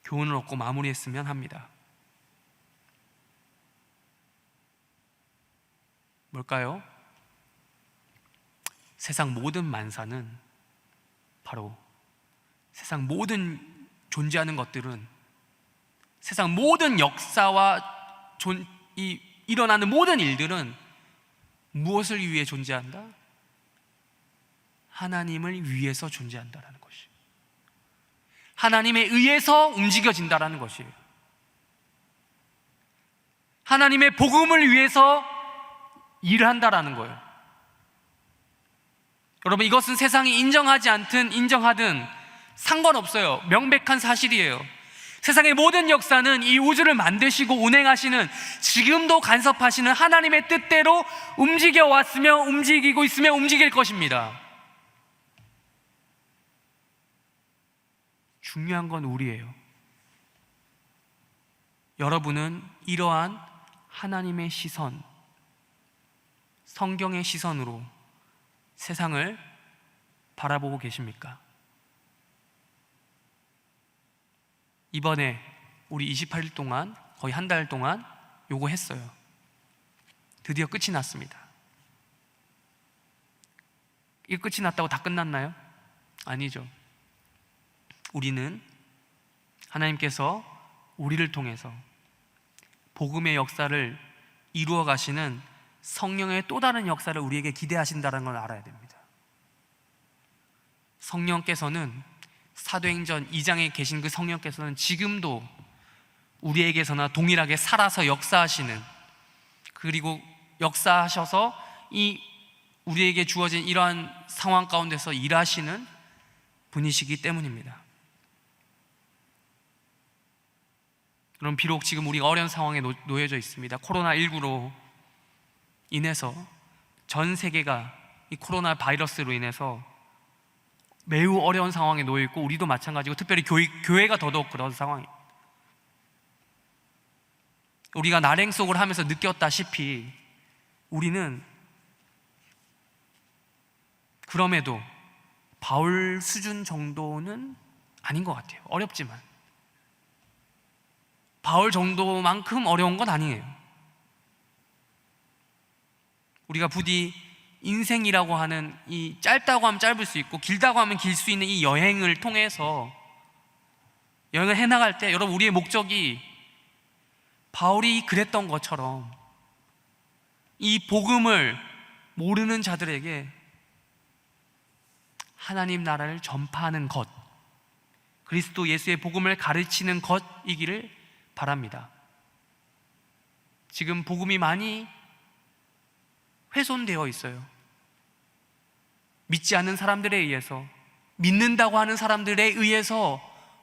교훈을 얻고 마무리했으면 합니다. 뭘까요? 세상 모든 만사는, 바로 세상 모든 존재하는 것들은, 세상 모든 역사와 일어나는 모든 일들은 무엇을 위해 존재한다? 하나님을 위해서 존재한다라는 것이에요. 하나님에 의해서 움직여진다라는 것이에요. 하나님의 복음을 위해서 일을 한다라는 거예요. 여러분, 이것은 세상이 인정하지 않든 인정하든 상관없어요. 명백한 사실이에요. 세상의 모든 역사는 이 우주를 만드시고 운행하시는, 지금도 간섭하시는 하나님의 뜻대로 움직여 왔으며 움직이고 있으며 움직일 것입니다. 중요한 건 우리예요. 여러분은 이러한 하나님의 시선, 성경의 시선으로 세상을 바라보고 계십니까? 이번에 우리 28일 동안, 거의 한 달 동안 요거 했어요. 드디어 끝이 났습니다. 이 끝이 났다고 다 끝났나요? 아니죠. 우리는 하나님께서 우리를 통해서 복음의 역사를 이루어 가시는 성령의 또 다른 역사를 우리에게 기대하신다는 걸 알아야 됩니다. 성령께서는, 사도행전 2장에 계신 그 성령께서는 지금도 우리에게서나 동일하게 살아서 역사하시는, 그리고 역사하셔서 이 우리에게 주어진 이러한 상황 가운데서 일하시는 분이시기 때문입니다. 그럼 비록 지금 우리가 어려운 상황에 놓여져 있습니다. 코로나19로 인해서 전 세계가 이 코로나 바이러스로 인해서 매우 어려운 상황에 놓여 있고, 우리도 마찬가지고, 특별히 교회가 더더욱 그런 상황이에요. 우리가 날행속을 하면서 느꼈다시피 우리는 그럼에도 바울 수준 정도는 아닌 것 같아요. 어렵지만 바울 정도만큼 어려운 건 아니에요. 우리가 부디 인생이라고 하는 이 짧다고 하면 짧을 수 있고 길다고 하면 길 수 있는 이 여행을 통해서 여행을 해나갈 때, 여러분, 우리의 목적이 바울이 그랬던 것처럼 이 복음을 모르는 자들에게 하나님 나라를 전파하는 것, 그리스도 예수의 복음을 가르치는 것이기를 바랍니다. 지금 복음이 많이 훼손되어 있어요. 믿지 않는 사람들에 의해서, 믿는다고 하는 사람들에 의해서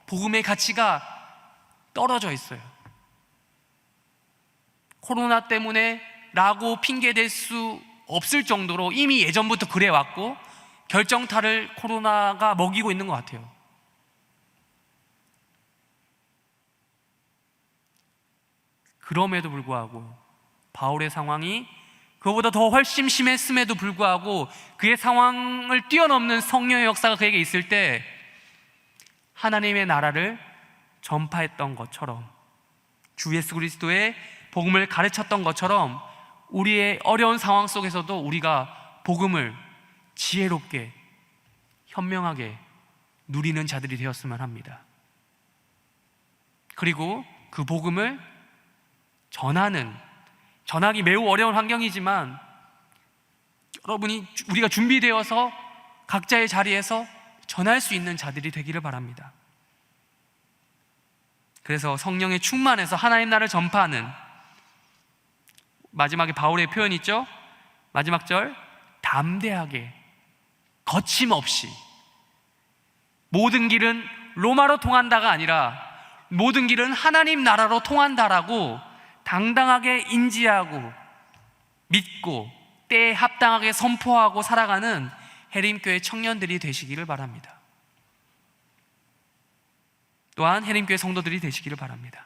복음의 가치가 떨어져 있어요. 코로나 때문에 라고 핑계댈 수 없을 정도로 이미 예전부터 그래왔고, 결정타를 코로나가 먹이고 있는 것 같아요. 그럼에도 불구하고 바울의 상황이 그보다 더 훨씬 심했음에도 불구하고 그의 상황을 뛰어넘는 성령의 역사가 그에게 있을 때 하나님의 나라를 전파했던 것처럼, 주 예수 그리스도의 복음을 가르쳤던 것처럼 우리의 어려운 상황 속에서도 우리가 복음을 지혜롭게 현명하게 누리는 자들이 되었으면 합니다. 그리고 그 복음을 전하기 매우 어려운 환경이지만 우리가 준비되어서 각자의 자리에서 전할 수 있는 자들이 되기를 바랍니다. 그래서 성령의 충만해서 하나님 나라를 전파하는, 마지막에 바울의 표현 있죠? 마지막 절, 담대하게 거침없이, 모든 길은 로마로 통한다가 아니라 모든 길은 하나님 나라로 통한다라고 당당하게 인지하고 믿고 때에 합당하게 선포하고 살아가는 해림교회 청년들이 되시기를 바랍니다. 또한 해림교회 성도들이 되시기를 바랍니다.